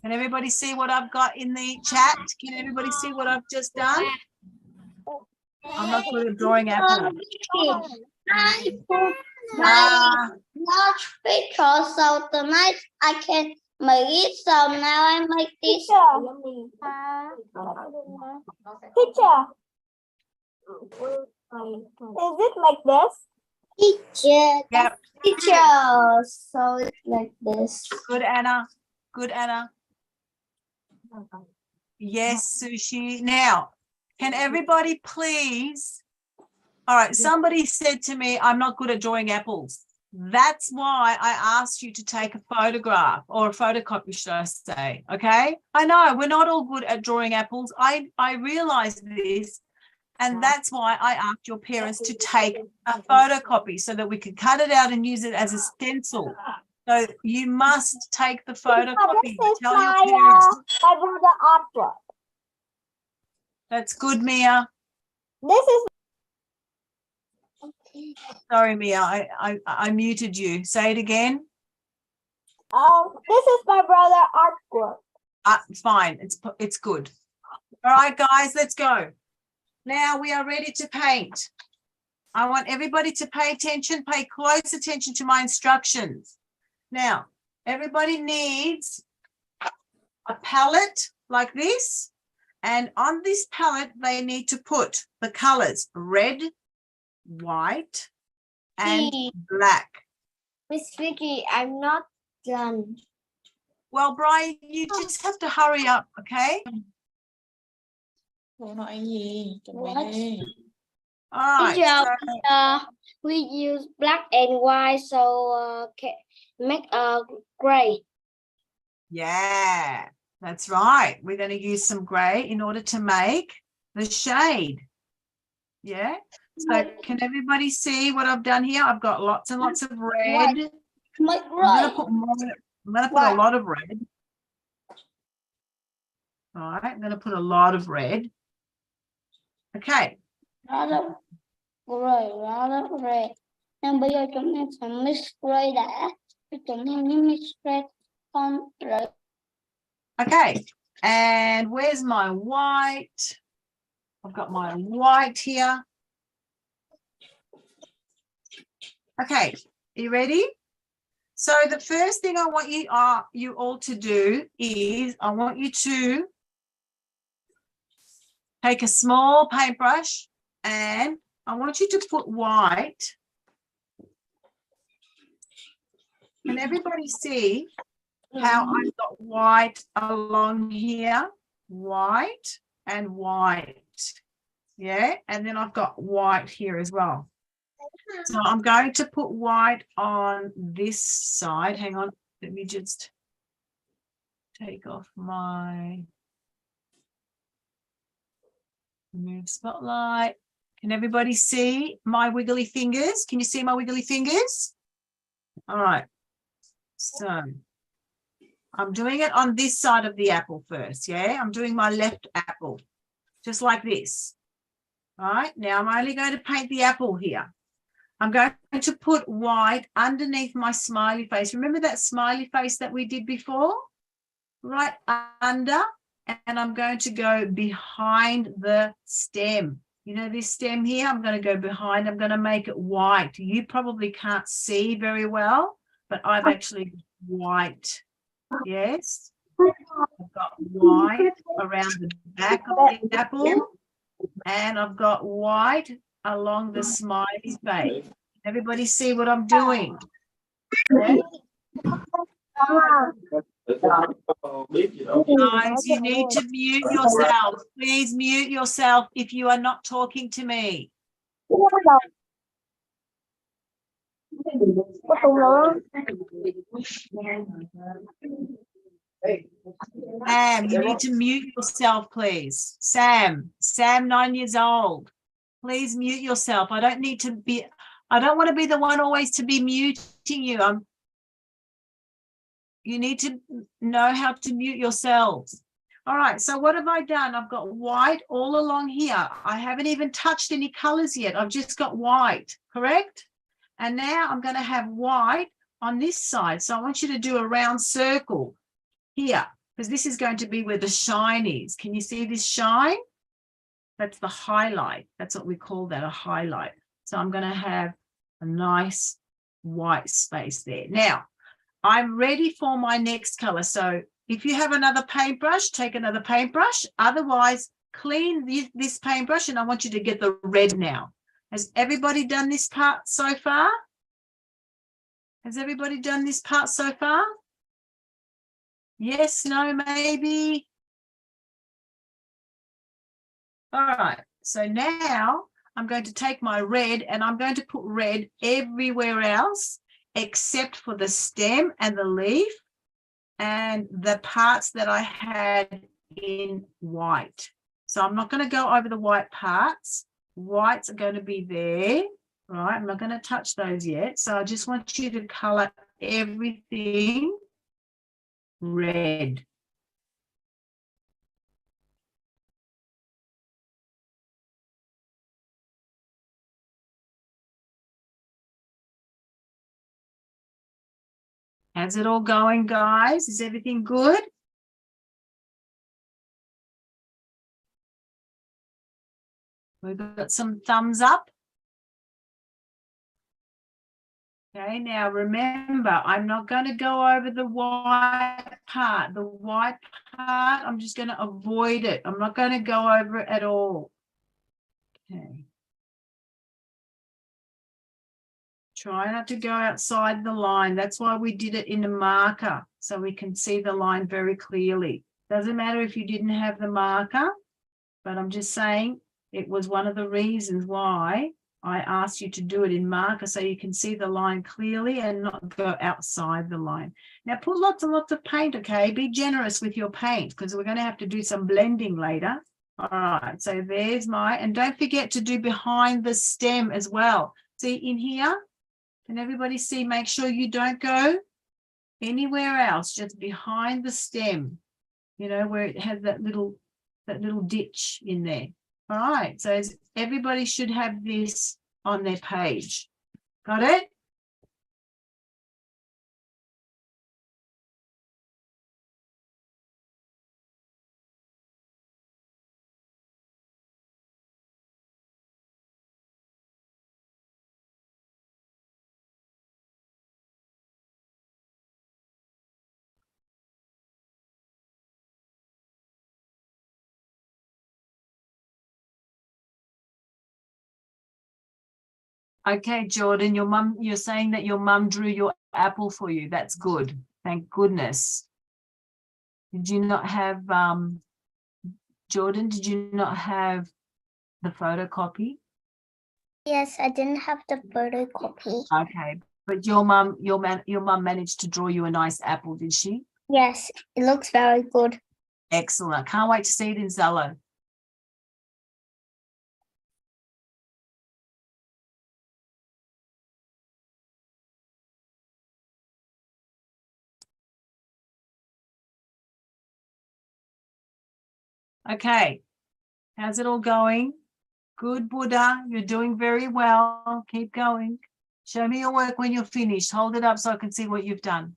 Can everybody see what I've got in the chat? Can everybody see what I've just done? I'm not good at drawing apples. Large picture, so tonight I can make it. So now I make this. Teacher. Is it like this? Teacher. Yep. Teacher. So it's like this. Good, Anna. Good, Anna. Yes, Sushi. Now, can everybody please? All right, somebody said to me, I'm not good at drawing apples. That's why I asked you to take a photograph or a photocopy, should I say, okay? I know we're not all good at drawing apples. I realize this, and that's why I asked your parents to take a photocopy so that we could cut it out and use it as a stencil. So you must take the photocopy. This is Tell your parents. my brother artwork. That's good, Mia. This is Sorry, Mia, I muted you. Say it again. this is my brother artwork. Fine, it's good. All right, guys, let's go. Now we are ready to paint. I want everybody to pay attention, pay close attention to my instructions. Now, everybody needs a palette like this, and on this palette, they need to put the colors red, white, and black. Miss Vicky, I'm not done. Well, Brian, you just have to hurry up, okay? Ủa, nói gì? Chuẩn bị What? đi. All right. Teacher, we use black and white, so make a gray. Yeah, that's right. We're going to use some gray in order to make the shade. Yeah. So can everybody see what I've done here? I've got lots and lots of red. Make I'm going gray. to put more. I'm going to put a lot of red. All right. I'm going to put a lot of red. Okay. Lot of red. Nhưng bây giờ chúng ta sẽ mix gray đã. Chúng ta mix red con rồi. Okay. And where's my white? I've got my white here. Okay. Are you ready? So the first thing I want you all to do is I want you to take a small paintbrush and I want you to put white. Can everybody see how I've got white along here? White and white. Yeah, and then I've got white here as well. So I'm going to put white on this side. Hang on, let me just take off my remove spotlight. Can everybody see my wiggly fingers? Can you see my wiggly fingers? All right. So I'm doing it on this side of the apple first. Yeah, I'm doing my left apple, just like this. All right, now I'm only going to paint the apple here. I'm going to put white underneath my smiley face. Remember that smiley face that we did before? Right under, and I'm going to go behind the stem. You know this stem here? I'm going to go behind. I'm going to make it white. You probably can't see very well, but I've actually white. Yes. I've got white around the back of the apple, and I've got white along the smiley face. Everybody see what I'm doing? Okay. Guys, you need to mute yourself. Please mute yourself if you are not talking to me. Sam, you need to mute yourself, please. Sam, 9 years old. Please mute yourself. I don't want to be the one always to be muting you. You need to know how to mute yourselves. All right, so what have I done? I've got white all along here. I haven't even touched any colors yet. I've just got white, correct? And now I'm going to have white on this side. So I want you to do a round circle here, because this is going to be where the shine is. Can you see this shine? That's the highlight. That's what we call that, a highlight. So I'm going to have a nice white space there. Now, I'm ready for my next color. So if you have another paintbrush, take another paintbrush. Otherwise, clean this paintbrush, and I want you to get the red now. Has everybody done this part so far? Has everybody done this part so far? Yes, no, maybe. All right, so now I'm going to take my red and I'm going to put red everywhere else except for the stem and the leaf and the parts that I had in white. So I'm not going to go over the white parts. Whites are going to be there, right? I'm not going to touch those yet. So I just want you to color everything red. How's it all going, guys? Is everything good? We've got some thumbs up. Okay, now remember, I'm not going to go over the white part. The white part, I'm just going to avoid it. I'm not going to go over it at all. Okay. Try not to go outside the line. That's why we did it in a marker, so we can see the line very clearly. Doesn't matter if you didn't have the marker, but I'm just saying it was one of the reasons why I asked you to do it in marker, so you can see the line clearly and not go outside the line. Now put lots and lots of paint, okay? Be generous with your paint, because we're going to have to do some blending later. All right, so there's and don't forget to do behind the stem as well. See in here? Can everybody see? Make sure you don't go anywhere else, just behind the stem, you know, where it has that little ditch in there. All right, so everybody should have this on their page. Got it? Okay, Jordan, you're saying that your mum drew your apple for you. That's good. Thank goodness. Did you not have, Jordan, did you not have the photocopy? Yes, I didn't have the photocopy. Okay, but your mum managed to draw you a nice apple, did she? Yes, it looks very good. Excellent. Can't wait to see it in Zello. Okay, how's it all going? Good, Buddha. You're doing very well. Keep going. Show me your work when you're finished. Hold it up so I can see what you've done.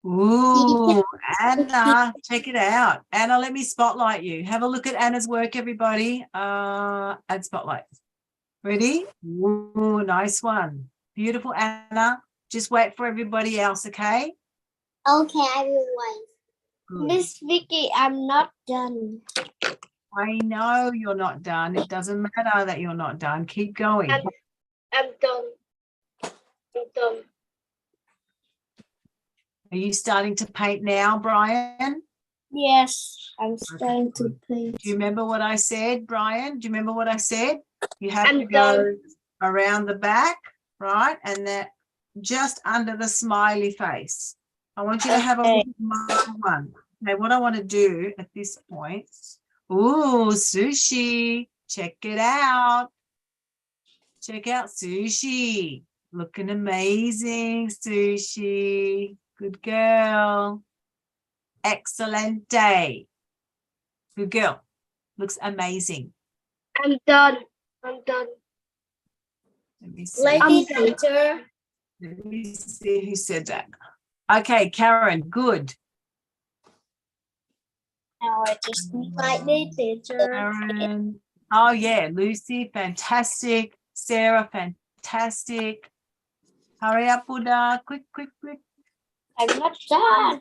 Ooh, Anna, check it out. Anna, let me spotlight you. Have a look at Anna's work, everybody. Add spotlight. Ready? Ooh, nice one. Beautiful, Anna. Just wait for everybody else, okay? Okay, I will wait. Good. Miss Vicky, I'm not done. I know you're not done. It doesn't matter that you're not done. Keep going. I'm done. I'm done. Are you starting to paint now, Brian? Yes, I'm starting to paint. Do you remember what I said, Brian? Do you remember what I said? You have I'm to go done. around the back, right? And then just under the smiley face. I want you to have a look at my one. Okay, what I want to do at this point. Ooh, sushi. Check it out. Check out sushi. Looking amazing, sushi. Good girl. Excellent day. Good girl. Looks amazing. I'm done. I'm done. Let me see. Lady teacher. Let me see who said that. Okay, Karen, good. Now I just need lady teacher. Karen. Oh, yeah. Lucy, fantastic. Sarah, fantastic. Hurry up, Buddha. Quick, quick, quick. I'm not done.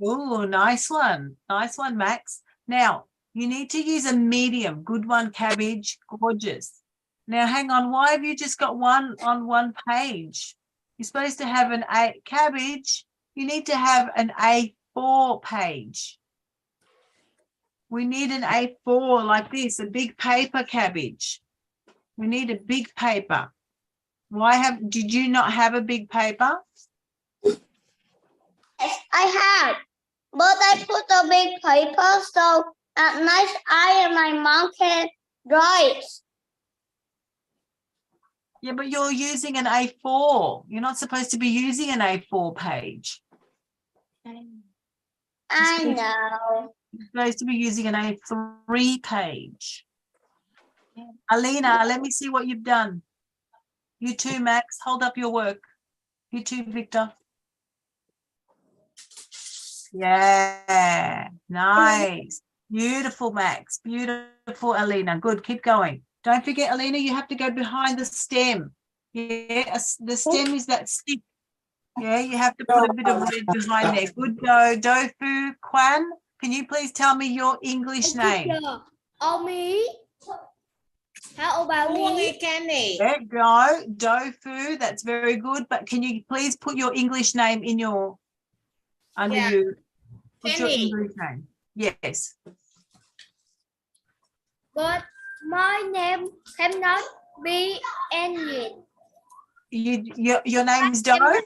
Oh, nice one. Nice one, Max. Now, you need to use a medium. Good one, Cabbage. Gorgeous. Now, hang on. Why have you just got one on one page? You're supposed to have an A. Cabbage, you need to have an A4 page. We need an A4 like this, a big paper, Cabbage. We need a big paper. Did you not have a big paper? Yes, I have. But I put a big paper so at night I and my mom can draw it. Yeah, but you're using an A4. You're not supposed to be using an A4 page. I know. You're supposed to be using an A3 page. Alina, let me see what you've done. You too, Max. Hold up your work. You too, Victor. Yeah, nice. Beautiful, Max. Beautiful, Alina. Good. Keep going. Don't forget, Alina, you have to go behind the stem. Yeah, the stem is that stick. Yeah, you have to put a bit of red behind there. Good go. Dofu, Kwan, can you please tell me your English name? Omi. How about me? There you go. Dofu, that's very good. But can you please put your English name in your, under you. Put your English name. Yes. But my name cannot be English. Your name's Doe?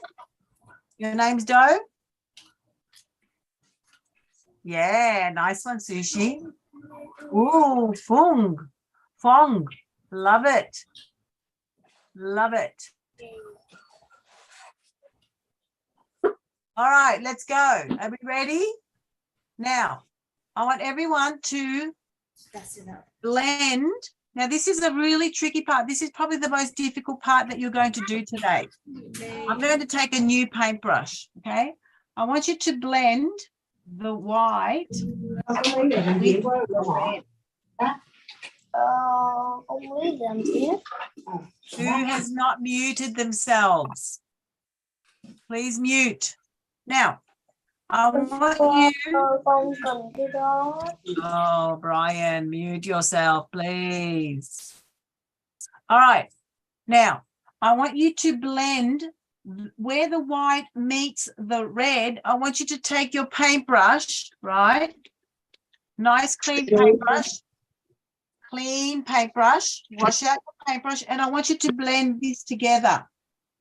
Your name's Doe? Yeah, nice one, Sushi. Ooh, Fung. Fong. Love it. Love it. All right, let's go. Are we ready? Now, I want everyone to blend. Now, this is a really tricky part. This is probably the most difficult part that you're going to do today. I'm going to take a new paintbrush, okay? I want you to blend the white with the red. Who has not muted themselves? Please mute. Now, I want you. Oh, Brian, mute yourself, please. All right. Now, I want you to blend where the white meets the red. I want you to take your paintbrush, right? Nice, clean paintbrush. Clean paintbrush. Wash out your paintbrush, and I want you to blend this together.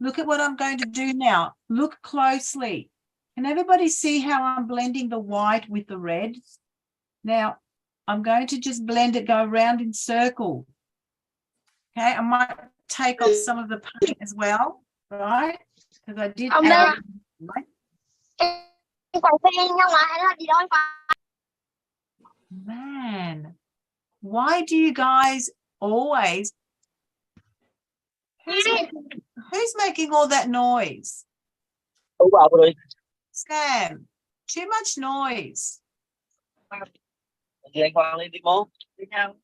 Look at what I'm going to do now. Look closely. Can everybody see how I'm blending the white with the red? Now, I'm going to just blend it, go around in circle. Okay, I might take off some of the paint as well, right? Because I did add. Man, why do you guys always... Who's making all that noise? Sam, too much noise. Chị anh Quang lên đi bố. Đi theo.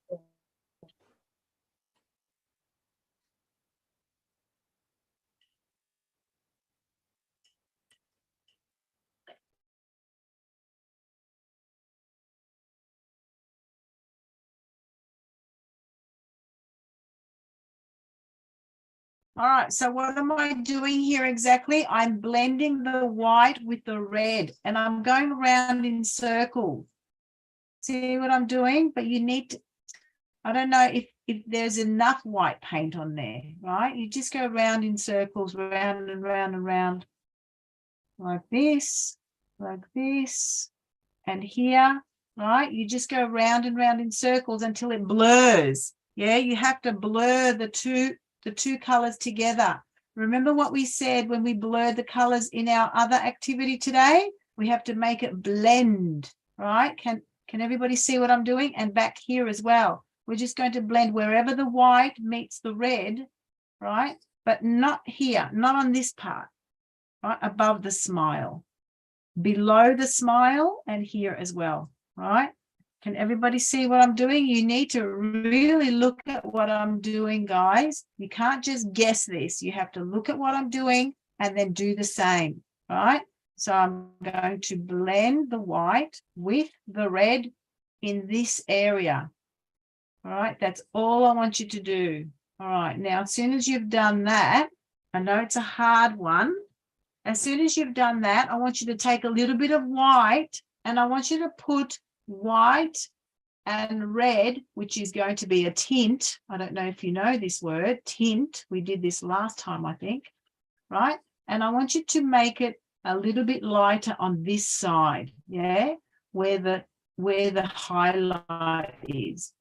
All right, so what am I doing here exactly? I'm blending the white with the red and I'm going around in circles. See what I'm doing? But you need to, I don't know if there's enough white paint on there, right? You just go around in circles, round and round and round, like this, and here, right? You just go round and round in circles until it blurs. Yeah, you have to blur the two colors together. Remember what we said when we blurred the colors in our other activity today? We have to make it blend, right? Can everybody see what I'm doing? And back here as well. We're just going to blend wherever the white meets the red, right? But not here, not on this part, right? Above the smile, below the smile, and here as well, right? Can everybody see what I'm doing? You need to really look at what I'm doing, guys. You can't just guess this. You have to look at what I'm doing and then do the same, right? So I'm going to blend the white with the red in this area. All right, that's all I want you to do. All right, now as soon as you've done that, I know it's a hard one. As soon as you've done that, I want you to take a little bit of white and I want you to put white and red, which is going to be a tint. I don't know if you know this word, tint. We did this last time, I think, right? And I want you to make it a little bit lighter on this side, yeah, where the highlight is.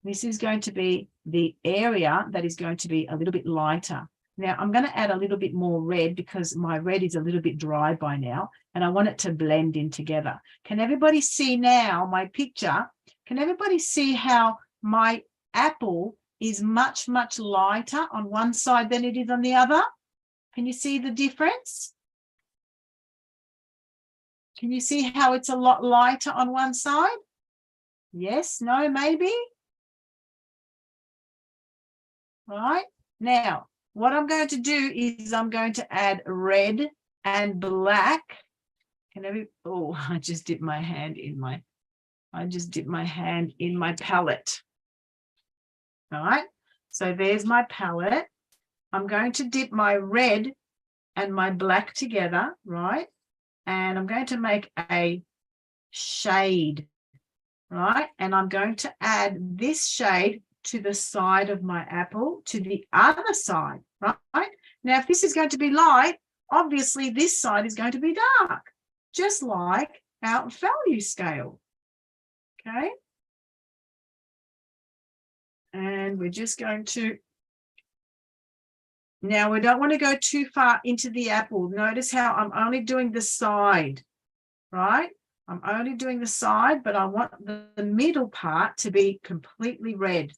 This is going to be the area that is going to be a little bit lighter. Now, I'm going to add a little bit more red because my red is a little bit dry by now, and I want it to blend in together. Can everybody see now my picture? Can everybody see how my apple is much, much lighter on one side than it is on the other? Can you see the difference? Can you see how it's a lot lighter on one side? Yes, no, maybe? Right, now what I'm going to do is I'm going to add red and black. Oh, I just dipped my hand in my palette. All right, so there's my palette. I'm going to dip my red and my black together, right? And I'm going to make a shade, right? And I'm going to add this shade to the side of my apple, to the other side, right? Now, if this is going to be light, obviously this side is going to be dark, just like our value scale, okay? And we're just going to, now we don't want to go too far into the apple. Notice how I'm only doing the side, right? I'm only doing the side, but I want the middle part to be completely red.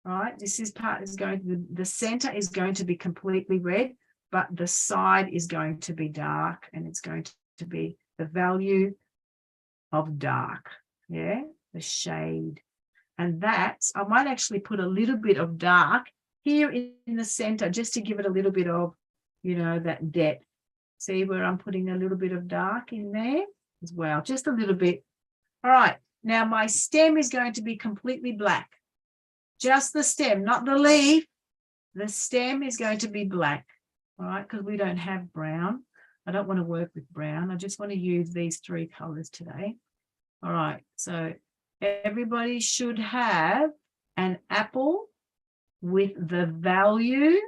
Right, this is part is going to, the center is going to be completely red, but the side is going to be dark, and it's going to be the value of dark, yeah, the shade. And that's, I might actually put a little bit of dark here in the center just to give it a little bit of, you know, that depth. See where I'm putting a little bit of dark in there as well, just a little bit. All right, now my stem is going to be completely black. Just the stem, not the leaf. The stem is going to be black, all right, because we don't have brown. I don't want to work with brown. I just want to use these three colors today. All right, so everybody should have an apple with the value,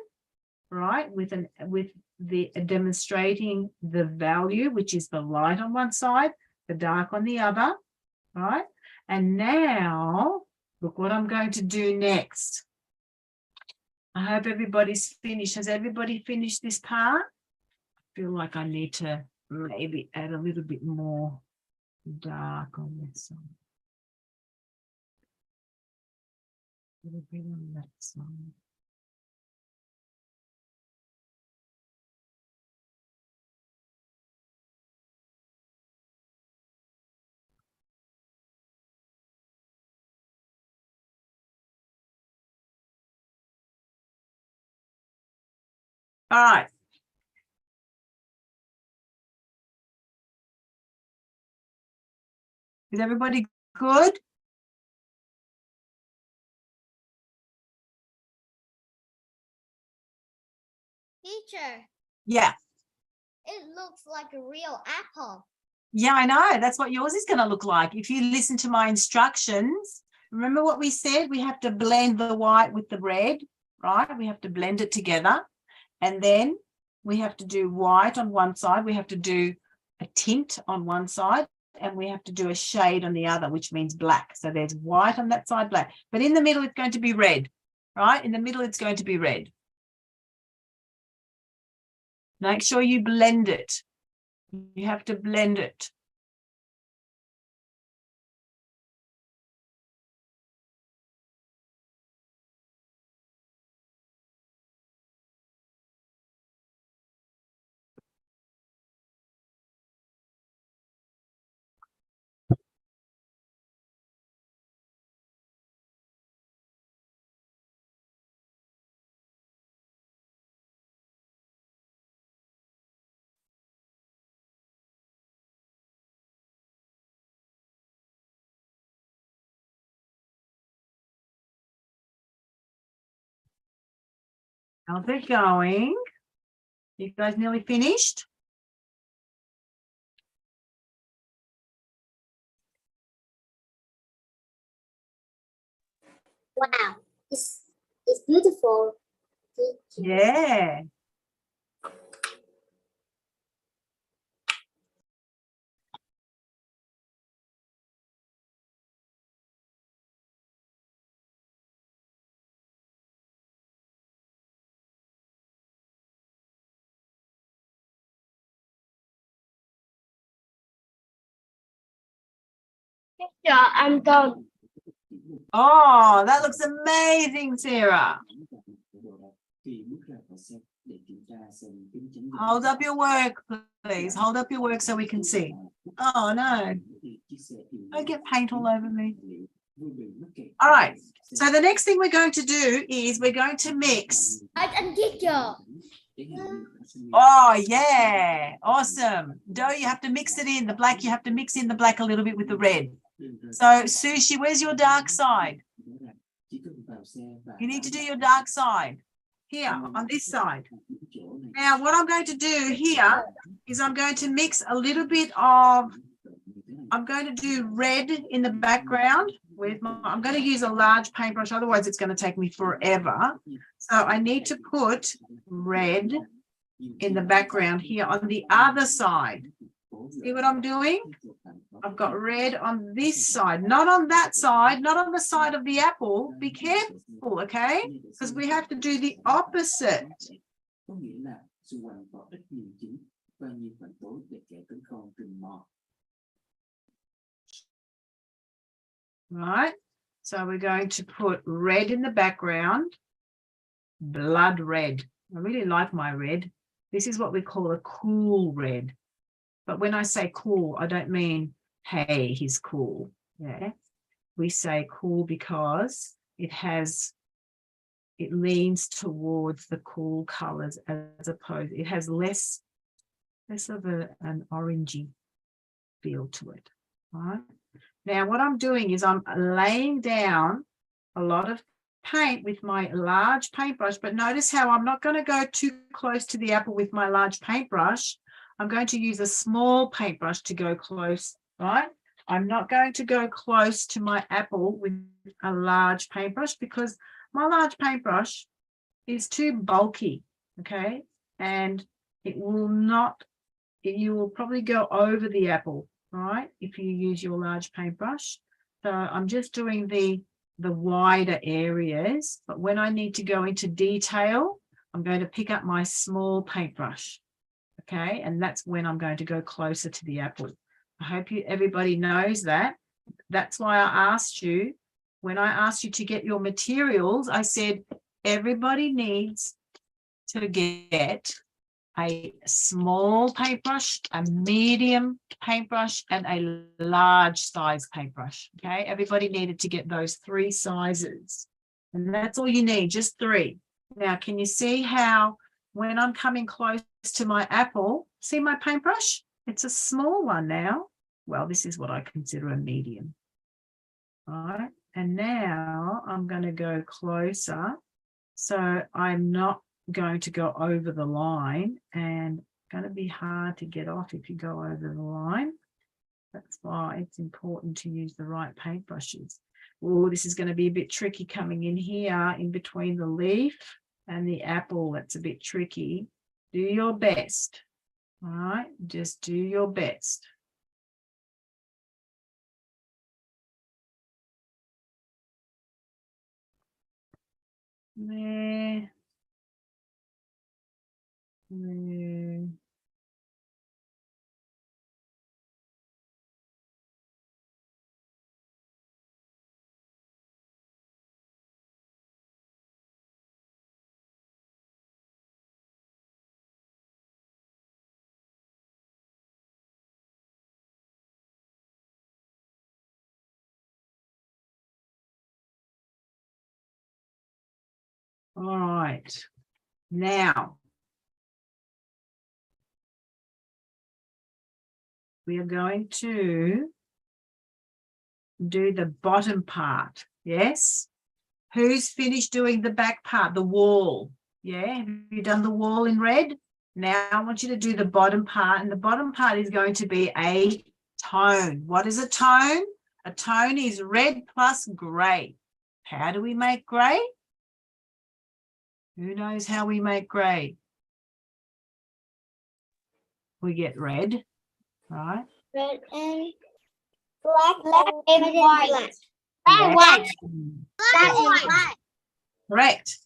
right, with the demonstrating the value, which is the light on one side, the dark on the other, right? And now, look what I'm going to do next. I hope everybody's finished. Has everybody finished this part? I feel like I need to maybe add a little bit more dark on this side. A little bit on that side. All right. Is everybody good? Teacher, Yeah. it looks like a real apple. Yeah, I know. That's what yours is going to look like. If you listen to my instructions, remember what we said? We have to blend the white with the red, right? We have to blend it together. And then we have to do white on one side. We have to do a tint on one side. And we have to do a shade on the other, which means black. So there's white on that side, black. But in the middle, it's going to be red, right? In the middle, it's going to be red. Make sure you blend it. You have to blend it. How's it going? You guys nearly finished? Wow, it's beautiful. Yeah. Teacher, I'm done. Oh, that looks amazing, Sarah. Hold up your work, please. Hold up your work so we can see. Oh, no. Don't get paint all over me. All right. So the next thing we're going to do is we're going to mix. I'm teacher. Oh, yeah. Awesome. Doe, you have to mix it in. The black, you have to mix in the black a little bit with the red. So, Sushi, where's your dark side? You need to do your dark side. Here, on this side. Now, what I'm going to do here is I'm going to mix a little bit of, I'm going to do red in the background. I'm going to use a large paintbrush, otherwise it's going to take me forever. So I need to put red in the background here on the other side. See what I'm doing? I've got red on this side, not on that side, not on the side of the apple. Be careful, okay? Because we have to do the opposite. Right? So we're going to put red in the background, blood red. I really like my red. This is what we call a cool red. But when I say cool, I don't mean, hey, he's cool. Yeah. We say cool because it leans towards the cool colors as opposed, it has less of an orangey feel to it. All right. Now what I'm doing is I'm laying down a lot of paint with my large paintbrush, but notice how I'm not going to go too close to the apple with my large paintbrush. I'm going to use a small paintbrush to go close, right? I'm not going to go close to my apple with a large paintbrush because my large paintbrush is too bulky, okay? And it will not, you will probably go over the apple, right? If you use your large paintbrush. So I'm just doing the wider areas, but when I need to go into detail, I'm going to pick up my small paintbrush. Okay, and that's when I'm going to go closer to the apple. I hope everybody knows that. That's why I asked you, when I asked you to get your materials, I said everybody needs to get a small paintbrush, a medium paintbrush, and a large size paintbrush. Okay, everybody needed to get those 3 sizes. And that's all you need, just 3. Now, can you see how when I'm coming close to my apple, see my paintbrush? It's a small one now. Well, this is what I consider a medium. All right. And now I'm going to go closer. So I'm not going to go over the line, and it's going to be hard to get off if you go over the line. That's why it's important to use the right paintbrushes. Oh, this is going to be a bit tricky coming in here in between the leaf and the apple. That's a bit tricky. Do your best. All right, just do your best. There. There. All right. Now, we are going to do the bottom part. Yes. Who's finished doing the back part, the wall? Yeah. Have you done the wall in red? Now I want you to do the bottom part, and the bottom part is going to be a tone. What is a tone? A tone is red plus grey. How do we make grey? Who knows how we make grey? We get red, right? Red and Black and white. Black And white. Black and white. Correct.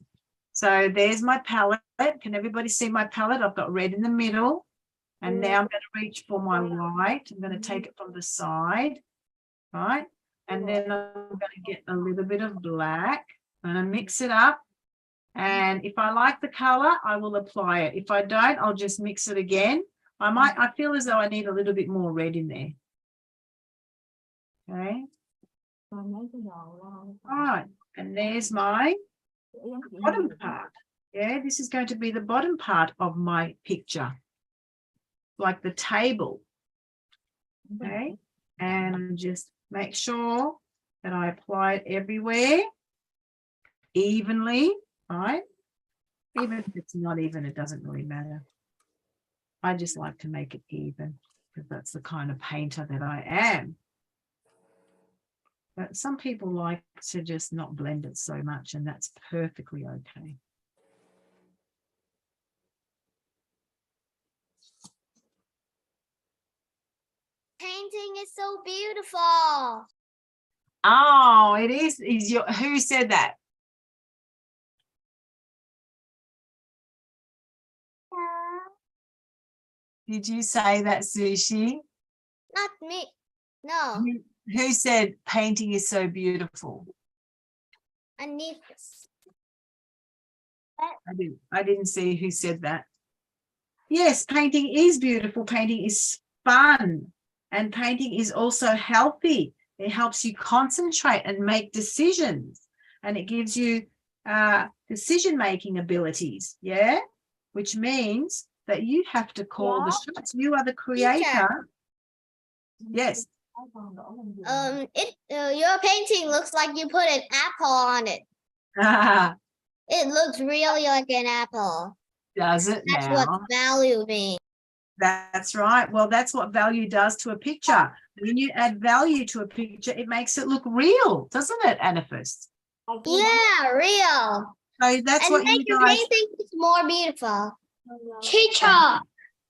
So there's my palette. Can everybody see my palette? I've got red in the middle. And now I'm going to reach for my white. I'm going to take it from the side, right? And then I'm going to get a little bit of black. I'm going to mix it up. And if I like the color, I will apply it. If I don't, I'll just mix it again. I feel as though I need a little bit more red in there. Okay. All right. And there's my bottom part. Yeah, this is going to be the bottom part of my picture, like the table. Okay. And just make sure that I apply it everywhere evenly, right? Even if it's not even, it doesn't really matter. I just like to make it even because that's the kind of painter that I am. But some people like to just not blend it so much, and that's perfectly okay. Painting is so beautiful. Oh, it is. Who said that? Did you say that, Sushi? Not me. No. Who said painting is so beautiful? Anifas. I didn't see who said that. Yes, painting is beautiful. Painting is fun. And painting is also healthy. It helps you concentrate and make decisions. And it gives you decision-making abilities, yeah? Which means that you have to call the shots. You are the creator. Teacher. Yes. Your painting looks like you put an apple on it. It looks really like an apple. Does it That's now? what value means. That's right. Well, that's what value does to a picture. When you add value to a picture, it makes it look real, doesn't it, Anaphis? Yeah, real. So that's And what make you your guys. painting more beautiful. Teacher,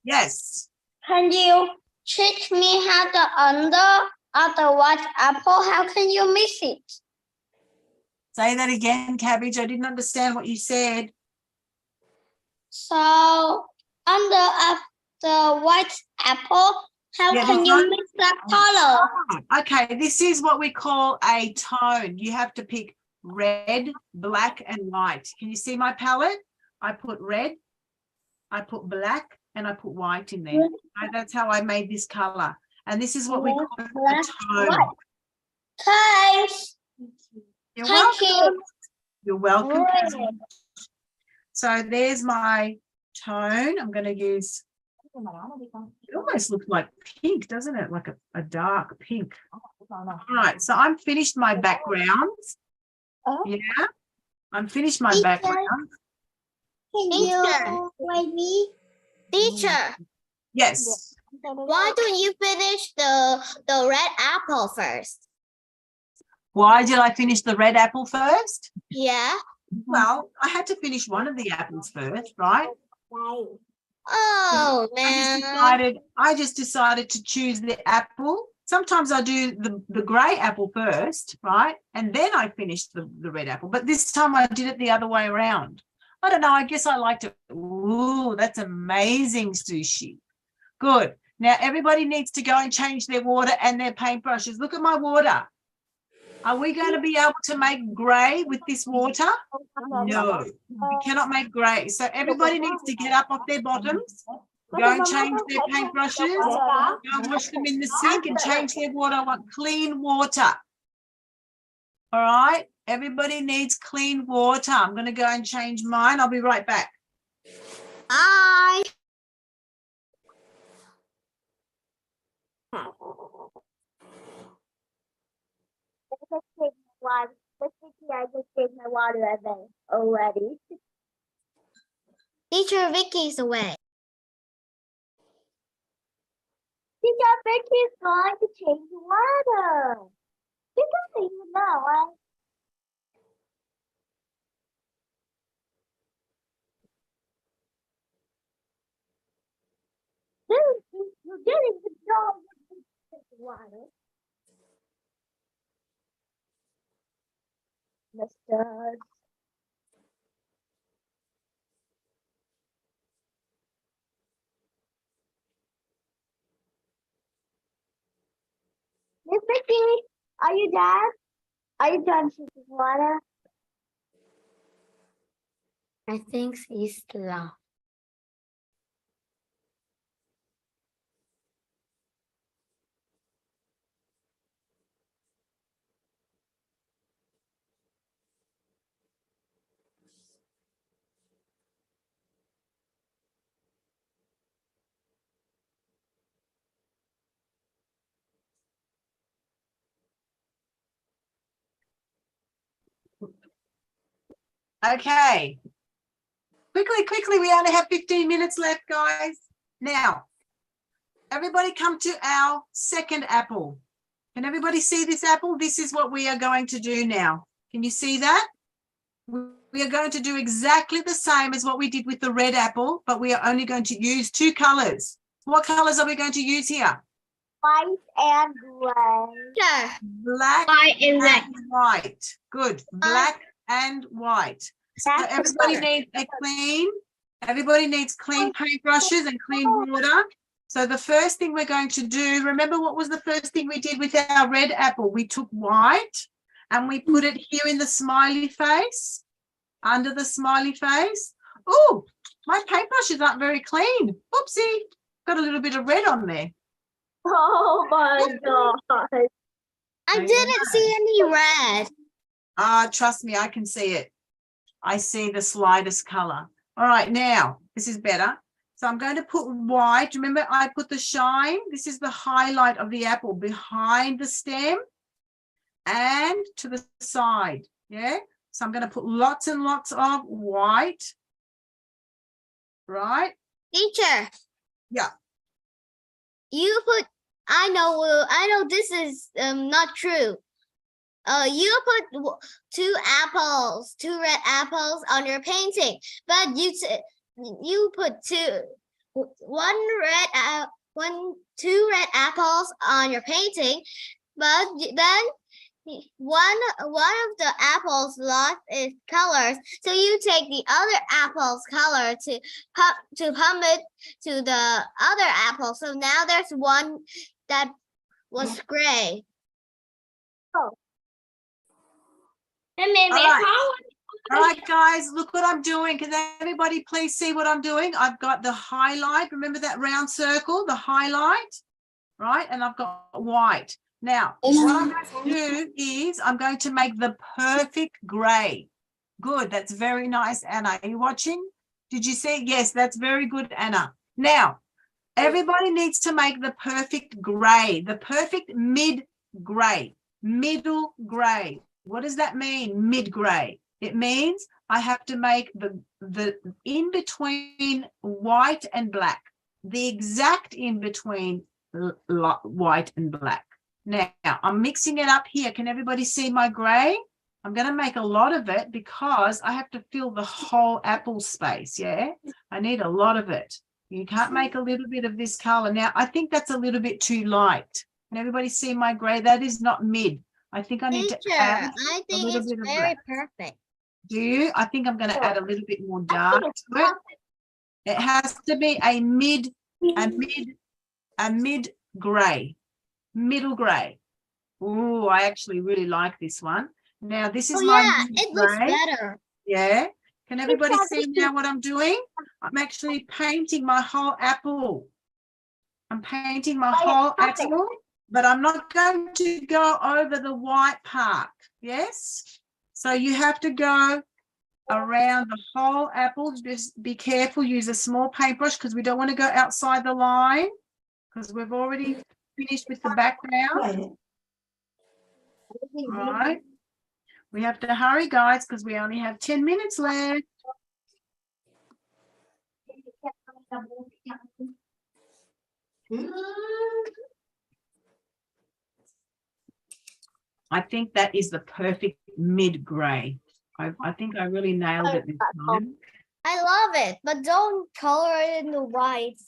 Yes. can you teach me how the under of the white apple? How can you mix it? Say that again, Cabbage. I didn't understand what you said. So under of the white apple, how Yeah, can the you tone- mix that color? Oh, okay, this is what we call a tone. You have to pick red, black, and white. Can you see my palette? I put red, I put black, and I put white in there. So that's how I made this color. And this is what we call a Black, tone. white. Thanks. You're Thank welcome. you. You're welcome. Red. So there's my tone. I'm going to use, Nhưng mà đó nó đi con. it almost looks like pink, doesn't it? Like a dark pink. Con nào. All right, so I'm finished my backgrounds. Oh. Yeah, I'm finished my Teacher. background. Can Teacher. you write me? Teacher, Yes. why don't you finish the red apple first? Why did I finish the red apple first? Yeah. Well, I had to finish one of the apples first, right? Đây. Oh I just decided to choose the apple. Sometimes I do the grey apple first, right? And then I finish the red apple. But this time I did it the other way around. I don't know. I guess I liked it. Ooh, that's amazing sushi. Good. Now everybody needs to go and change their water and their paintbrushes. Look at my water. Are we going to be able to make grey with this water? No, we cannot make grey. So everybody needs to get up off their bottoms, go and change their paintbrushes, go and wash them in the sink and change their water. I want clean water. All right, everybody needs clean water. I'm going to go and change mine. I'll be right back. Bye. I just gave my water already. Teacher Vicky's away. Teacher Vicki is going to change water. You can see it now, right? You're getting the job with water. Mr. Miss Vicky, are you done? Are you done drinking water? I think he's slow. Okay. Quickly, we only have 15 minutes left, guys. Now, everybody come to our second apple. Can everybody see this apple? This is what we are going to do now. Can you see that? We are going to do exactly the same as what we did with the red apple, but we are only going to use two colors. What colors are we going to use here? White and gray. Teacher. Black White and red. and white. Good. Black and white. So That's the everybody color. needs everybody needs clean paintbrushes and clean water. So the first thing we're going to do, remember what was the first thing we did with our red apple? We took white and we put it here in the smiley face, under the smiley face. Oh, my paintbrushes aren't very clean. Oopsie, got a little bit of red on there. Oh my God. I didn't see any red. Trust me, I can see it. I see the slightest color. All right, now this is better. So I'm going to put white. Remember, I put the shine. This is the highlight of the apple behind the stem and to the side. Yeah. So I'm going to put lots and lots of white. Right. Teacher. Yeah. You put. I know. This is not true. You put two red apples on your painting, but you put two red apples on your painting, but then one of the apples lost its colors, so you take the other apple's color to pump it to the other apple. So now there's one that was gray. All right, guys, look what I'm doing. Can everybody please see what I'm doing? I've got the highlight. Remember that round circle, the highlight, right? And I've got white. Now, what I'm going to do is I'm going to make the perfect gray. Good. That's very nice. Anna, are you watching? Did you see? Yes, that's very good, Anna. Now, everybody needs to make the perfect grey, the perfect mid-grey, middle grey. What does that mean, mid-grey? It means I have to make the in between white and black, the exact in between white and black. Now, I'm mixing it up here. Can everybody see my grey? I'm going to make a lot of it because I have to fill the whole apple space, yeah? I need a lot of it. You can't make a little bit of this colour. Now, I think that's a little bit too light. Can everybody see my grey? That is not mid. I think I need Teacher, to add I a think little it's bit of very black. perfect. Do you? I think I'm going to add a little bit more I dark think it's to it. It has to be a mid grey, middle grey. Oh, I actually really like this one. Now, this is Oh my yeah, mid it looks grey. better. Yeah. Can everybody Teacher see Vicki. now what I'm doing? I'm actually painting my whole apple. I'm painting my whole perfect. apple, but I'm not going to go over the white part. Yes. So you have to go around the whole apple. Just be careful. Use a small paintbrush because we don't want to go outside the line because we've already finished with the background. Right. We have to hurry, guys, because we only have 10 minutes left. I think that is the perfect mid-grey. I think I really nailed it this time. I love it, but don't color it in the white.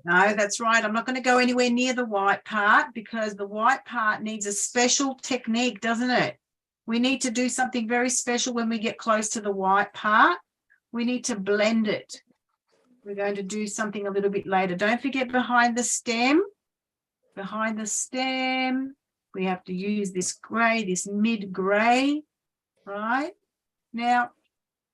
No, that's right. I'm not going to go anywhere near the white part because the white part needs a special technique, doesn't it? We need to do something very special when we get close to the white part. We need to blend it. We're going to do something a little bit later. Don't forget behind the stem, we have to use this grey, this mid-grey, right? Now,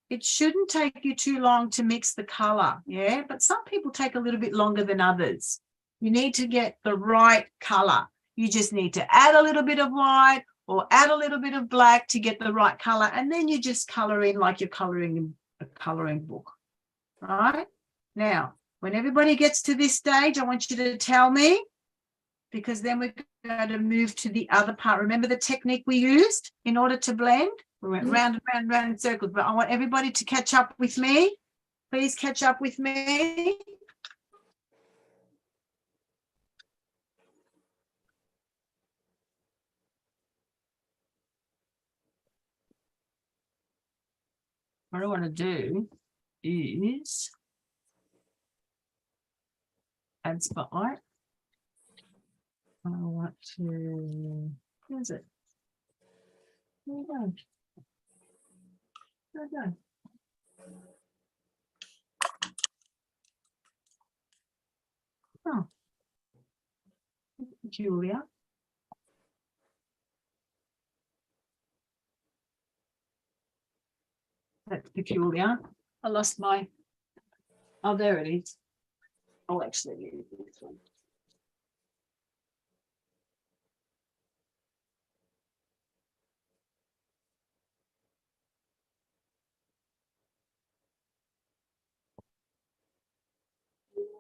it shouldn't take you too long to mix the colour, yeah? But some people take a little bit longer than others. You need to get the right colour. You just need to add a little bit of white or add a little bit of black to get the right colour, and then you just colour in like you're colouring in a colouring book, right? Now, when everybody gets to this stage, I want you to tell me, because then we're going to move to the other part. Remember the technique we used in order to blend? We went round and round and round in circles, but I want everybody to catch up with me. Please catch up with me. What I want to do is add spotlight. I want to, where's it? There we go. There we go. Oh, Julia. That's peculiar. I lost my, oh, there it is. I'll actually use this one.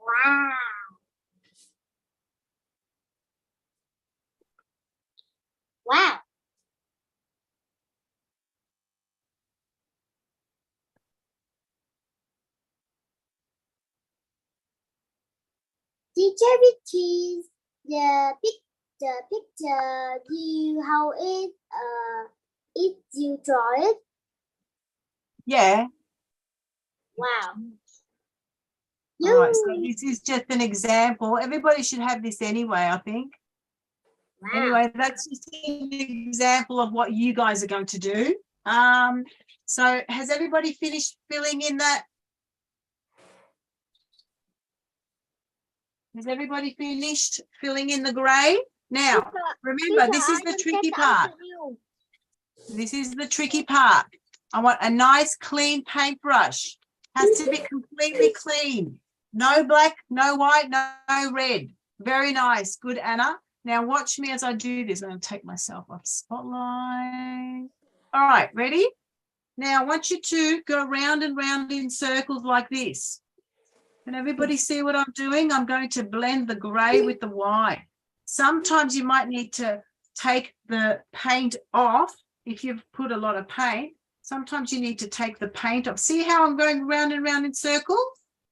Wow. Wow. Teacher Vicki, the picture you how it if you draw it. Yeah. Wow. All right, so this is just an example. Everybody should have this anyway, I think. Wow. Anyway, that's just an example of what you guys are going to do. So has everybody finished filling in that? Has everybody finished filling in the grey? Now, remember, this is the tricky part. This is the tricky part. I want a nice clean paintbrush. Has to be completely clean. No black, no white, no red. Very nice. Good, Anna. Now watch me as I do this. I'm going to take myself off spotlight. All right, ready? Now, I want you to go round and round in circles like this. Can everybody see what I'm doing? I'm going to blend the grey with the white. Sometimes you might need to take the paint off if you've put a lot of paint. Sometimes you need to take the paint off. See how I'm going round and round in circles?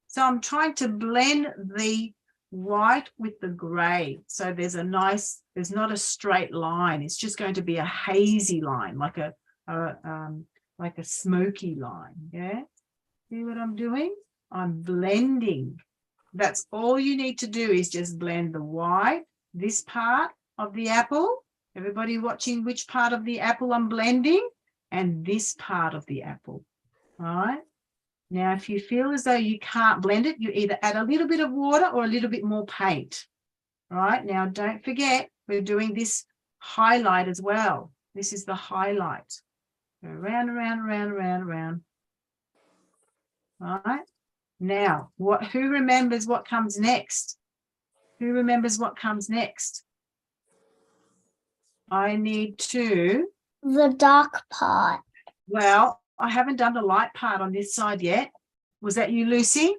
So I'm trying to blend the white with the grey. So there's not a straight line. It's just going to be a hazy line, like a smoky line. Yeah. See what I'm doing? I'm blending. That's all you need to do is just blend the white, this part of the apple. Everybody watching which part of the apple I'm blending, and this part of the apple. All right. Now, if you feel as though you can't blend it, you either add a little bit of water or a little bit more paint. All right. Now, don't forget, we're doing this highlight as well. This is the highlight. Go around, around, around, around, around. All right. Now, who remembers what comes next? Who remembers what comes next? I need to. The dark part. Well, I haven't done the light part on this side yet. Was that you, Lucy?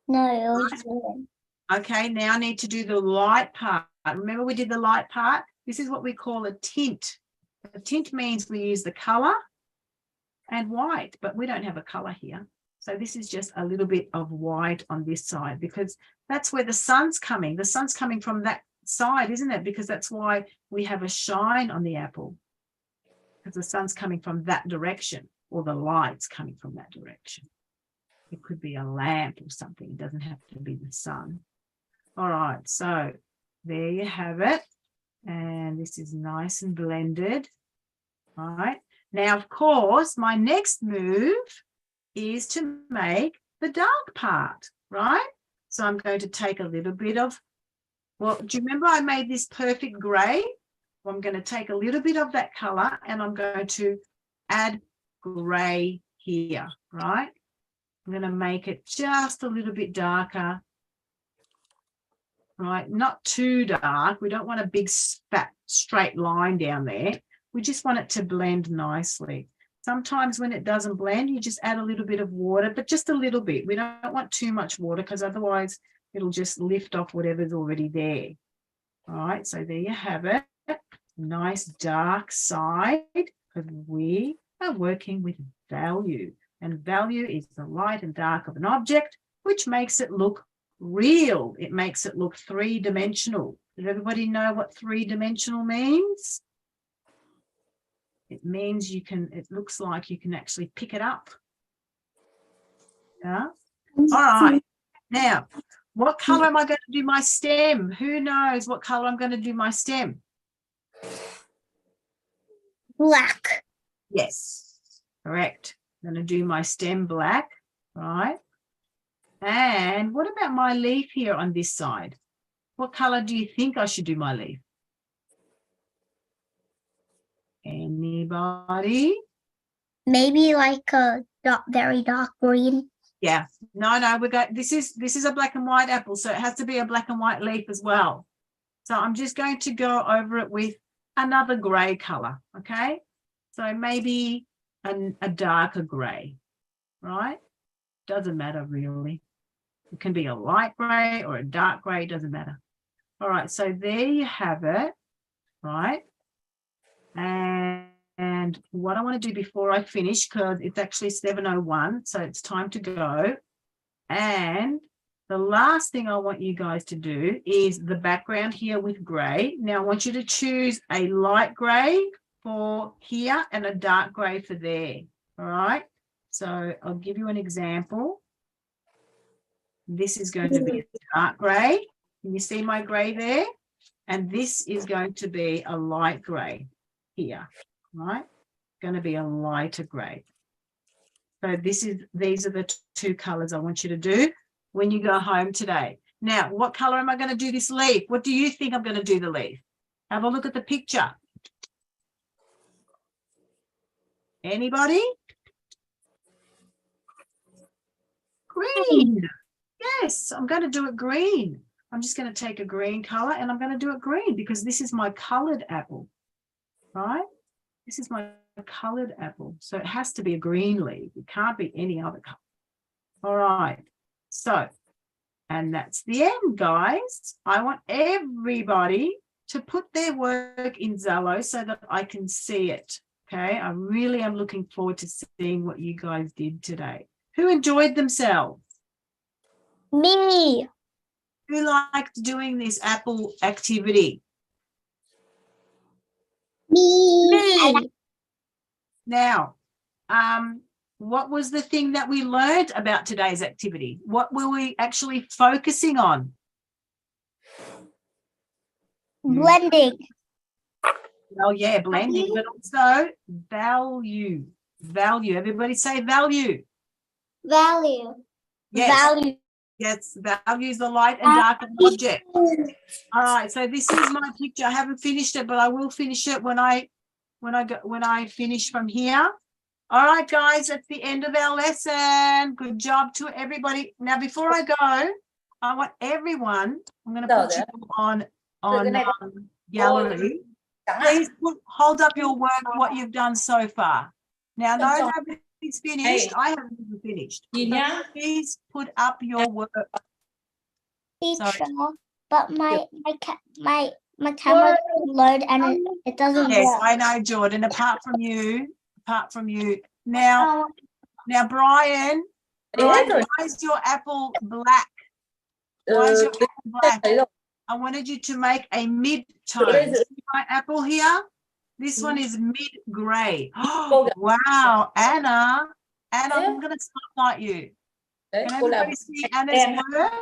No, it was you. Okay, now I need to do the light part. Remember we did the light part? This is what we call a tint. A tint means we use the color and white, but we don't have a color here. So this is just a little bit of white on this side because that's where the sun's coming. The sun's coming from that side, isn't it? Because that's why we have a shine on the apple, because the sun's coming from that direction, or the light's coming from that direction. It could be a lamp or something. It doesn't have to be the sun. All right, so there you have it. And this is nice and blended. All right. Now, of course, my next move is to make the dark part, right? So I'm going to take a little bit of, well, do you remember I made this perfect grey? Well, I'm going to take a little bit of that colour and I'm going to add grey here, right? I'm going to make it just a little bit darker, right? Not too dark. We don't want a big fat straight line down there. We just want it to blend nicely. Sometimes when it doesn't blend, you just add a little bit of water, but just a little bit. We don't want too much water because otherwise it'll just lift off whatever's already there. All right, so there you have it. Nice dark side, because we are working with value. And value is the light and dark of an object, which makes it look real. It makes it look three-dimensional. Does everybody know what three-dimensional means? It means you can, it looks like you can actually pick it up. Yeah. All right. Now, what color am I going to do my stem? Who knows what color I'm going to do my stem? Black. Yes, correct. I'm going to do my stem black, right? And what about my leaf here on this side? What color do you think I should do my leaf? Anybody? Maybe like a very dark green. Yeah. No, we got this is a black and white apple, so it has to be a black and white leaf as well. So I'm just going to go over it with another grey color, okay? So maybe a darker grey, right? Doesn't matter really. It can be a light grey or a dark grey, doesn't matter. All right, so there you have it, right? And what I want to do before I finish, because it's actually 7:01, so it's time to go. And the last thing I want you guys to do is the background here with grey. Now, I want you to choose a light grey for here and a dark grey for there, all right? So I'll give you an example. This is going to be a dark grey. Can you see my grey there? And this is going to be a light grey here, right? Going to be a lighter grey. So these are the two colours I want you to do when you go home today. Now, what colour am I going to do this leaf? What do you think I'm going to do the leaf? Have a look at the picture. Anybody? Green. Yes, I'm going to do it green. I'm just going to take a green colour and I'm going to do it green because this is my coloured apple, right? This is my colored apple. So it has to be a green leaf. It can't be any other color. All right. So, and that's the end, guys. I want everybody to put their work in Zello so that I can see it. Okay. I really am looking forward to seeing what you guys did today. Who enjoyed themselves? Me. Who liked doing this apple activity? Me. Now, what was the thing that we learned about today's activity? What were we actually focusing on? Blending. Oh, yeah, blending, but also value. Value. Everybody say value. Value. Yes. Value. Yes, value is the light and dark of the object. All right, so this is my picture. I haven't finished it, but I will finish it when I finish from here. All right, guys, that's the end of our lesson. Good job to everybody. Now, before I go, I want everyone, I'm going to put you on gallery. Please hold up your work, what you've done so far. Now, no, nobody's finished. I haven't even finished. So please put up your work. Teacher, but my camera doesn't load and it doesn't Yes, work. I know, Jordan. Apart from you. Now, Brian, why is your apple black? Why is your apple black? I wanted you to make a mid-tone. See my apple here? This one is mid-gray. Oh, wow, Anna, I'm going to spotlight you. Can everybody see Anna's work?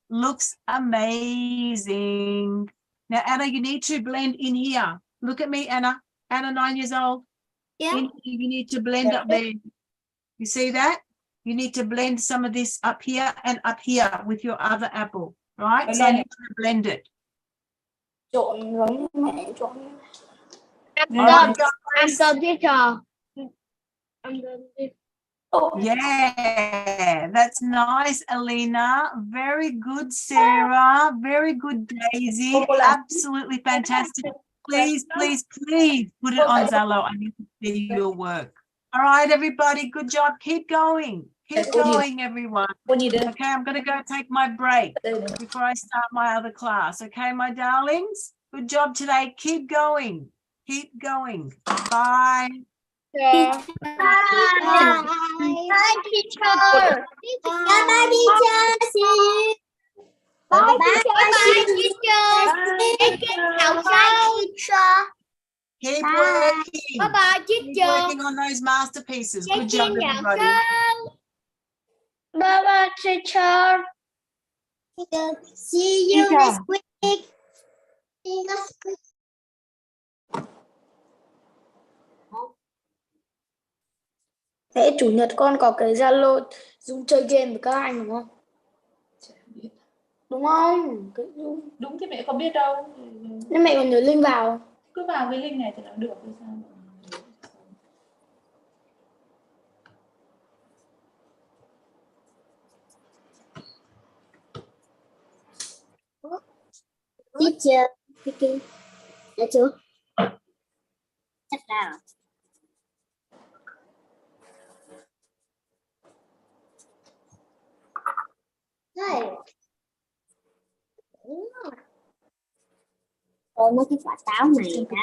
Looks amazing. Now, Anna, you need to blend in here. Look at me, Anna. Anna, 9 years old. Yeah. You need to blend up there. You see that? You need to blend some of this up here and up here with your other apple, right? So you need to blend it. Trộn giống mẹ trộn. All right, guys. I'm done, teacher. Yeah, that's nice, Alina. Very good, Sarah. Very good, Daisy. Absolutely fantastic. Please, please, please put it on Zello. I need to see your work. All right, everybody. Good job. Keep going. Keep going, everyone. Okay, I'm going to go take my break before I start my other class. Okay, my darlings? Good job today. Keep going. Keep going. Bye. Bye. Bye, teacher. Bye, teacher. See you. Bye, teacher. Take care. Bye, teacher. Keep Bye. working. Bye, Keep teacher. working on those masterpieces. Good job, everybody. Bye, teacher. See you next week. See you next week. Thế chủ nhật con có cái Zalo Zoom chơi game với các anh đúng không? Đúng không? Cái Zoom. Đúng thì mẹ có biết đâu. Nhưng mẹ còn nhớ link vào. Cứ vào cái link này thì nó được hay sao? Teacher Vicki. Đã chưa? Chắc ra rồi. Đây. Đúng rồi. Ôi mấy cái quả táo này đã.